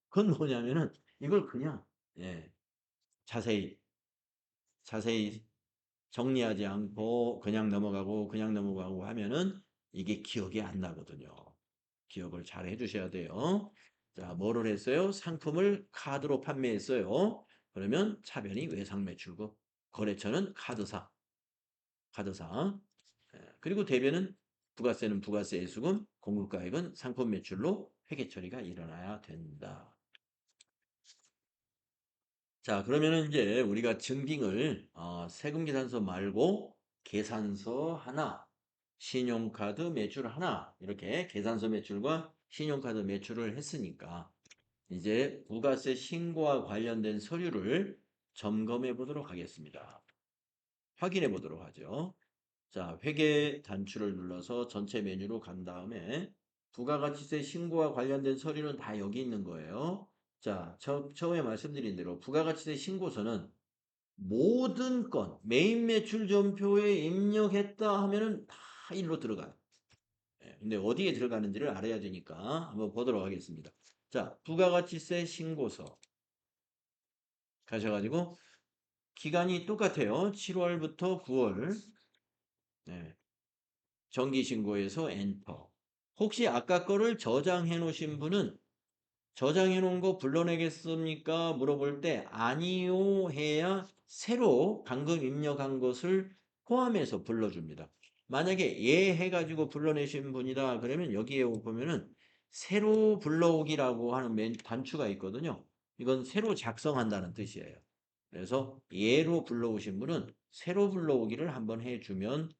그건 뭐냐면은 이걸 그냥 예, 자세히 자세히 정리하지 않고 그냥 넘어가고 하면은 이게 기억이 안 나거든요. 기억을 잘 해주셔야 돼요. 자, 뭐를 했어요? 상품을 카드로 판매했어요. 그러면 차변이 외상매출고 거래처는 카드사. 그리고 대변은 부가세는 부가세 예수금, 공급가액은 상품 매출로 회계 처리가 일어나야 된다. 자, 그러면은 이제 우리가 증빙을 세금계산서 말고 계산서 하나, 신용카드 매출 하나 이렇게 계산서 매출과 신용카드 매출을 했으니까 이제 부가세 신고와 관련된 서류를 점검해 보도록 하겠습니다. 확인해 보도록 하죠. 자, 회계 단추를 눌러서 전체 메뉴로 간 다음에 부가가치세 신고와 관련된 서류는 다 여기 있는 거예요. 자, 처음에 말씀드린 대로 부가가치세 신고서는 모든 건 메인 매출 전표에 입력했다 하면은 다 일로 들어가요. 예, 근데 어디에 들어가는지를 알아야 되니까 한번 보도록 하겠습니다. 자, 부가가치세 신고서 가셔가지고 기간이 똑같아요. 7월부터 9월. 네, 정기신고에서 엔터. 혹시 아까 거를 저장해 놓으신 분은 저장해 놓은 거 불러내겠습니까? 물어볼 때 아니요 해야 새로 방금 입력한 것을 포함해서 불러줍니다. 만약에 예 해가지고 불러내신 분이다 그러면 여기에 보면은 새로 불러오기라고 하는 단추가 있거든요. 이건 새로 작성한다는 뜻이에요. 그래서 예로 불러오신 분은 새로 불러오기를 한번 해주면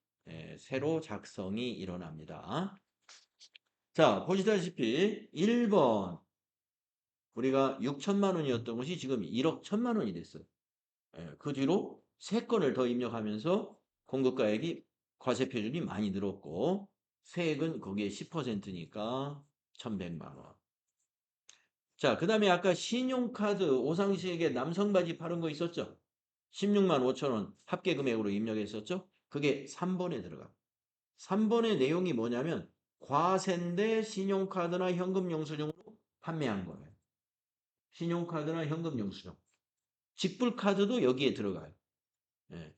새로 작성이 일어납니다. 자, 보시다시피 1번 우리가 6천만 원이었던 것이 지금 1억 1천만 원이 됐어요. 그 뒤로 3건을 더 입력하면서 공급가액이 과세 표준이 많이 늘었고 세액은 거기에 10%니까 1,100만 원. 자, 그 다음에 아까 신용카드 오상시에게 남성 바지 파는 거 있었죠? 16만 5천 원 합계 금액으로 입력했었죠? 그게 3번에 들어가. 3번의 내용이 뭐냐면 과세인데 신용카드나 현금 영수증으로 판매한 거예요. 신용카드나 현금 영수증. 직불카드도 여기에 들어가요. 예.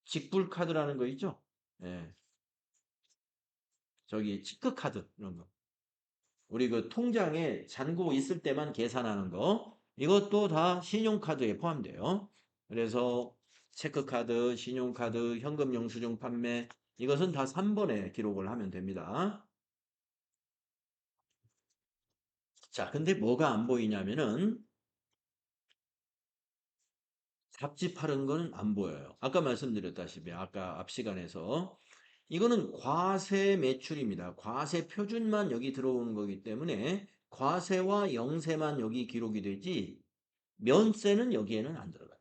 직불카드라는 거 있죠? 예. 저기 체크카드 이런 거. 우리 그 통장에 잔고 있을 때만 계산하는 거. 이것도 다 신용카드에 포함돼요. 그래서 체크카드, 신용카드, 현금 영수증 판매 이것은 다 3번에 기록을 하면 됩니다. 자, 근데 뭐가 안 보이냐면은 잡지파른 거는 안 보여요. 아까 말씀드렸다시피 아까 앞 시간에서 이거는 과세 매출입니다. 과세 표준만 여기 들어오는 거기 때문에 과세와 영세만 여기 기록이 되지 면세는 여기에는 안 들어가요.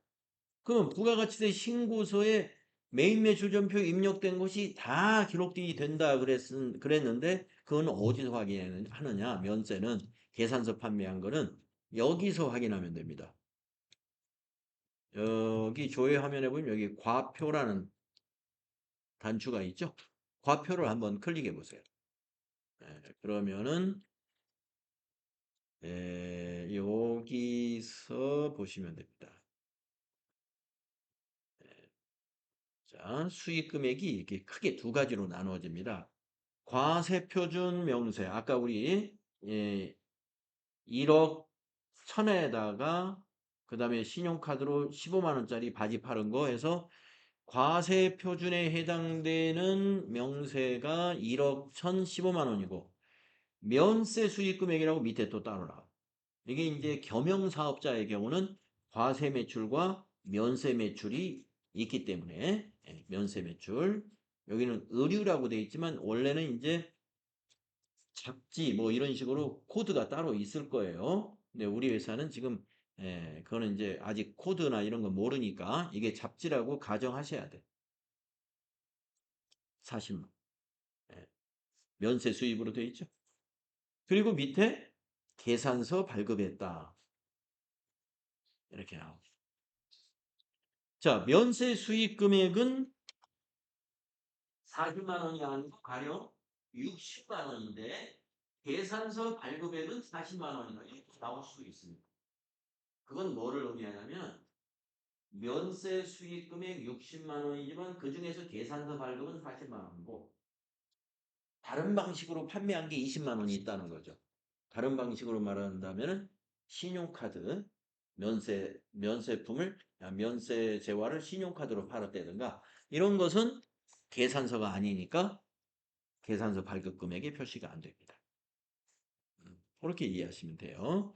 그럼 부가가치세 신고서에 메인 매출 전표 입력된 것이 다 기록이 된다 그랬는데 그건 어디서 확인하느냐? 면세는 계산서 판매한 거는 여기서 확인하면 됩니다. 여기 조회 화면에 보면 여기 과표라는 단추가 있죠? 과표를 한번 클릭해 보세요. 그러면은 여기서 보시면 됩니다. 자, 수익 금액이 이렇게 크게 두 가지로 나누어집니다. 과세표준 명세. 아까 우리 1억 1천에다가 그 다음에 신용카드로 15만 원짜리 바지 파는 거 해서 과세 표준에 해당되는 명세가 1억 1,015만 원이고 면세 수익 금액이라고 밑에 또 따로 나와. 이게 이제 겸용 사업자의 경우는 과세 매출과 면세 매출이 있기 때문에 면세 매출 여기는 의류라고 되어 있지만 원래는 이제 잡지 뭐 이런 식으로 코드가 따로 있을 거예요. 근데 우리 회사는 지금 그거는 이제 아직 코드나 이런 거 모르니까 이게 잡지라고 가정하셔야 돼. 40만. 예, 면세 수입으로 되어 있죠. 그리고 밑에 계산서 발급했다. 이렇게 나오죠. 자, 면세 수익 금액은 40만 원이 아니고 가령 60만 원인데 계산서 발급액은 40만 원이다. 이렇게 나올 수 있습니다. 그건 뭐를 의미하냐면 면세 수익 금액 60만 원이지만 그중에서 계산서 발급은 40만 원이고 다른 방식으로 판매한 게 20만 원이 있다는 거죠. 다른 방식으로 말한다면 신용카드 면세품을 면세 재화를 신용카드로 팔았다든가 이런 것은 계산서가 아니니까 계산서 발급 금액에 표시가 안 됩니다. 그렇게 이해하시면 돼요.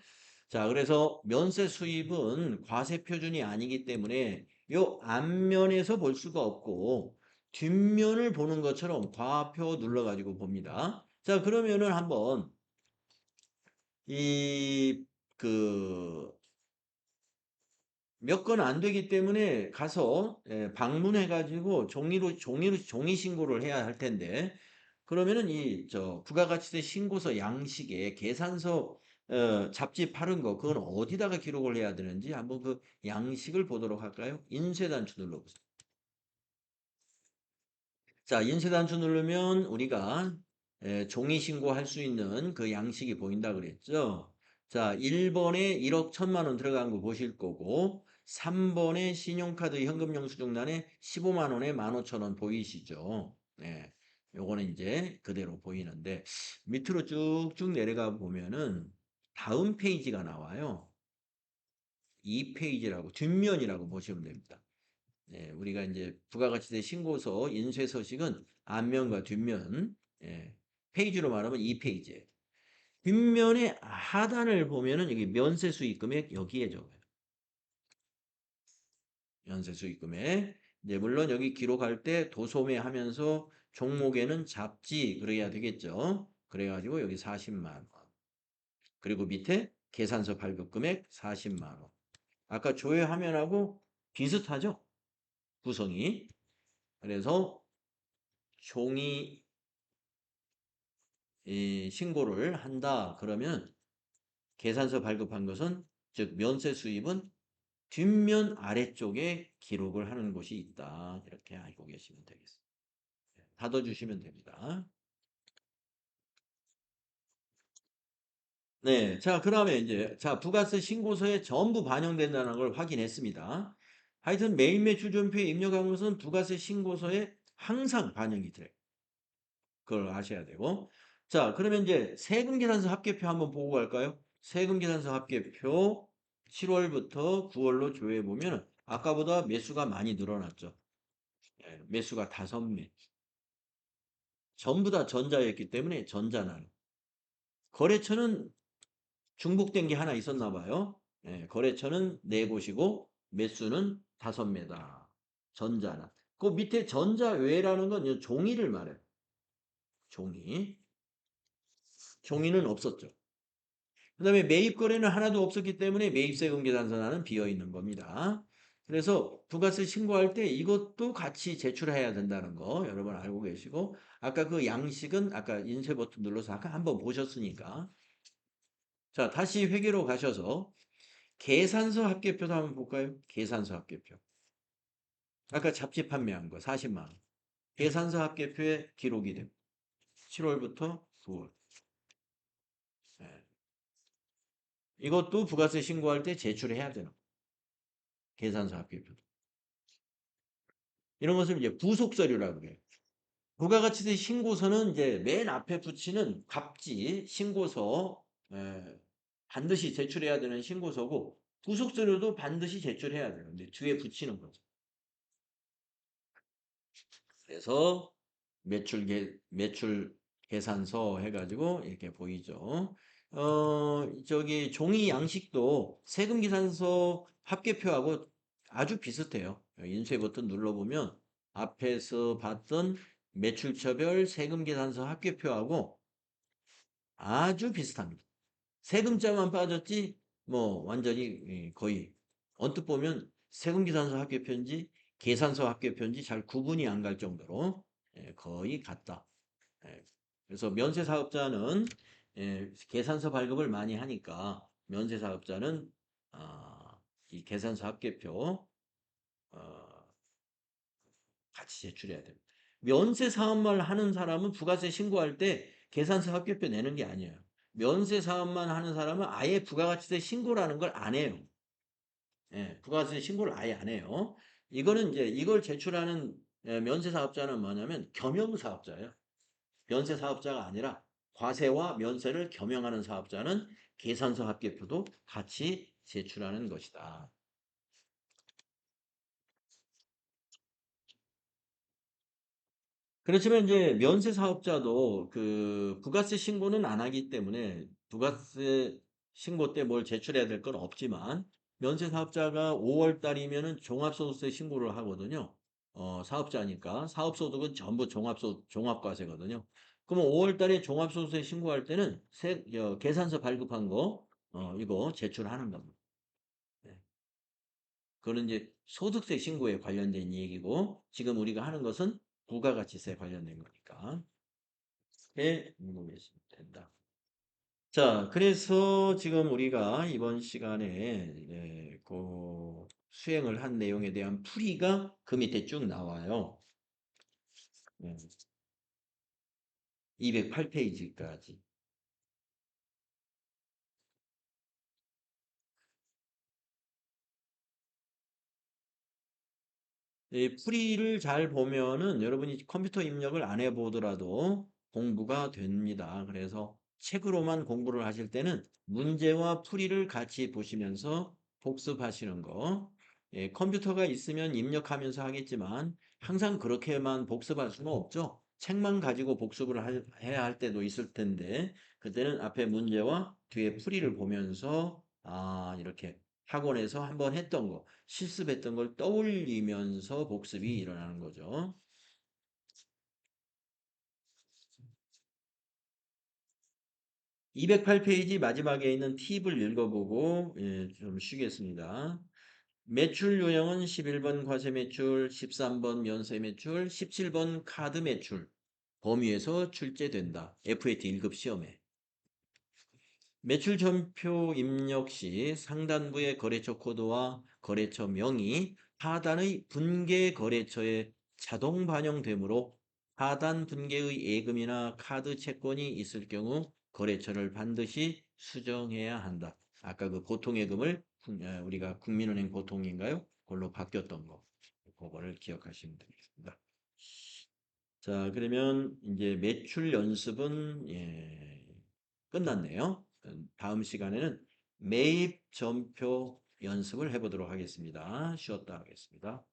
자, 그래서 면세 수입은 과세 표준이 아니기 때문에 요 앞면에서 볼 수가 없고 뒷면을 보는 것처럼 과표 눌러가지고 봅니다. 자, 그러면은 한번 몇 건 안 되기 때문에 가서 방문해 가지고 종이 신고를 해야 할 텐데 그러면은 부가가치세 신고서 양식에 계산서 잡지 팔은 거 그건 어디다가 기록을 해야 되는지 한번 그 양식을 보도록 할까요? 인쇄단추 눌러보세요. 자, 인쇄단추 누르면 우리가 종이 신고할 수 있는 그 양식이 보인다 그랬죠. 자, 1번에 1억 1천만 원 들어간 거 보실 거고 3번에 신용카드 현금 영수증란에 15만 원에 15,000원 보이시죠? 네. 요거는 이제 그대로 보이는데 밑으로 쭉쭉 내려가 보면은 다음 페이지가 나와요. 이 페이지라고 뒷면이라고 보시면 됩니다. 우리가 이제 부가가치세 신고서 인쇄 서식은 앞면과 뒷면, 페이지로 말하면 이 페이지예요. 뒷면의 하단을 보면은 여기 면세 수익 금액 여기에 적어요. 면세 수익 금액. 이제 물론 여기 기록할 때 도소매 하면서 종목에는 잡지 그래야 되겠죠. 그래가지고 여기 40만 원. 그리고 밑에 계산서 발급 금액 40만 원. 아까 조회 화면하고 비슷하죠? 구성이. 그래서 종이 신고를 한다 그러면 계산서 발급한 것은 즉 면세 수입은 뒷면 아래쪽에 기록을 하는 곳이 있다. 이렇게 알고 계시면 되겠습니다. 닫아주시면 됩니다. 네, 자 그다음에 이제 부가세 신고서에 전부 반영된다는 걸 확인했습니다. 하여튼 매일 매출 전표에 입력한 것은 부가세 신고서에 항상 반영이 돼요. 그걸 아셔야 되고. 자, 그러면 이제 세금계산서 합계표 한번 보고 갈까요? 세금계산서 합계표 7월부터 9월로 조회해 보면 아까보다 매수가 많이 늘어났죠. 매수가 5매. 전부 다 전자였기 때문에 전자난. 거래처는 중복된 게 하나 있었나 봐요. 거래처는 4곳이고 매수는 5매다. 전자난. 그 밑에 전자외라는 건 종이를 말해요. 종이. 종이는 없었죠. 그 다음에 매입 거래는 하나도 없었기 때문에 매입세금 계산서란은 비어 있는 겁니다. 그래서 부가세 신고할 때 이것도 같이 제출해야 된다는 거 여러분 알고 계시고 아까 그 양식은 아까 인쇄 버튼 눌러서 아까 한번 보셨으니까 자 다시 회계로 가셔서 계산서 합계표도 한번 볼까요? 계산서 합계표 아까 잡지 판매한 거 40만 원 계산서 합계표에 기록이 됩니다. 7월부터 9월 이것도 부가세 신고할 때 제출해야 되는 계산서 합계표 이런 것을 이제 부속서류라고 해요. 부가가치세 신고서는 이제 맨 앞에 붙이는 갑지 신고서 반드시 제출해야 되는 신고서고 부속서류도 반드시 제출해야 되는데 뒤에 붙이는 거죠. 그래서 매출 계산서 해가지고 이렇게 보이죠. 저기 종이 양식도 세금 계산서 합계표하고 아주 비슷해요. 인쇄 버튼 눌러보면 앞에서 봤던 매출처별 세금 계산서 합계표하고 아주 비슷합니다. 세금자만 빠졌지 뭐 완전히 거의 언뜻 보면 세금계산서 합계표인지 계산서 합계표인지 잘 구분이 안 갈 정도로 거의 같다. 그래서 면세사업자는 계산서 발급을 많이 하니까 면세사업자는 이 계산서 합계표 어, 같이 제출해야 됩니다. 면세 사업만 하는 사람은 부가세 신고할 때 계산서 합계표 내는 게 아니에요. 면세 사업만 하는 사람은 아예 부가가치세 신고라는 걸 안 해요. 예, 부가세 신고를 아예 안 해요. 이거는 이제 이걸 제출하는 면세 사업자는 뭐냐면 겸용 사업자예요. 면세 사업자가 아니라 과세와 면세를 겸용하는 사업자는 계산서 합계표도 같이 제출하는 것이다. 그렇지만 이제 면세 사업자도 그 부가세 신고는 안 하기 때문에 부가세 신고 때 뭘 제출해야 될 건 없지만 면세 사업자가 5월 달이면은 종합소득세 신고를 하거든요. 사업자니까 사업소득은 전부 종합과세거든요. 그러면 5월 달에 종합소득세 신고할 때는 계산서 발급한 거 이거 제출하는 겁니다. 네. 그거는 이제 소득세 신고에 관련된 얘기고 지금 우리가 하는 것은 부가가치세 관련된 거니까. 궁금해지면 된다. 자, 그래서 지금 우리가 이번 시간에 그 수행을 한 내용에 대한 풀이가 그 밑에 쭉 나와요. 208페이지까지. 이 풀이를 잘 보면은 여러분이 컴퓨터 입력을 안 해보더라도 공부가 됩니다. 그래서 책으로만 공부를 하실 때는 문제와 풀이를 같이 보시면서 복습하시는 거. 컴퓨터가 있으면 입력하면서 하겠지만 항상 그렇게만 복습할 수는 없죠. 책만 가지고 복습을 해야 할 때도 있을 텐데 그때는 앞에 문제와 뒤에 풀이를 보면서 이렇게 학원에서 한번 했던 거 실습했던 걸 떠올리면서 복습이 일어나는 거죠. 208페이지 마지막에 있는 팁을 읽어보고 좀 쉬겠습니다. 매출 요령은 11번 과세 매출, 13번 면세 매출, 17번 카드 매출 범위에서 출제된다. FAT 1급 시험에. 매출 전표 입력 시 상단부의 거래처 코드와 거래처 명이 하단의 분계 거래처에 자동 반영되므로 하단 분계의 예금이나 카드 채권이 있을 경우 거래처를 반드시 수정해야 한다. 아까 그 보통예금을 우리가 국민은행 보통인가요? 그걸로 바뀌었던 거. 그거를 기억하시면 되겠습니다. 자, 그러면 이제 매출 연습은 끝났네요. 다음 시간에는 매입 전표 연습을 해보도록 하겠습니다. 쉬었다 하겠습니다.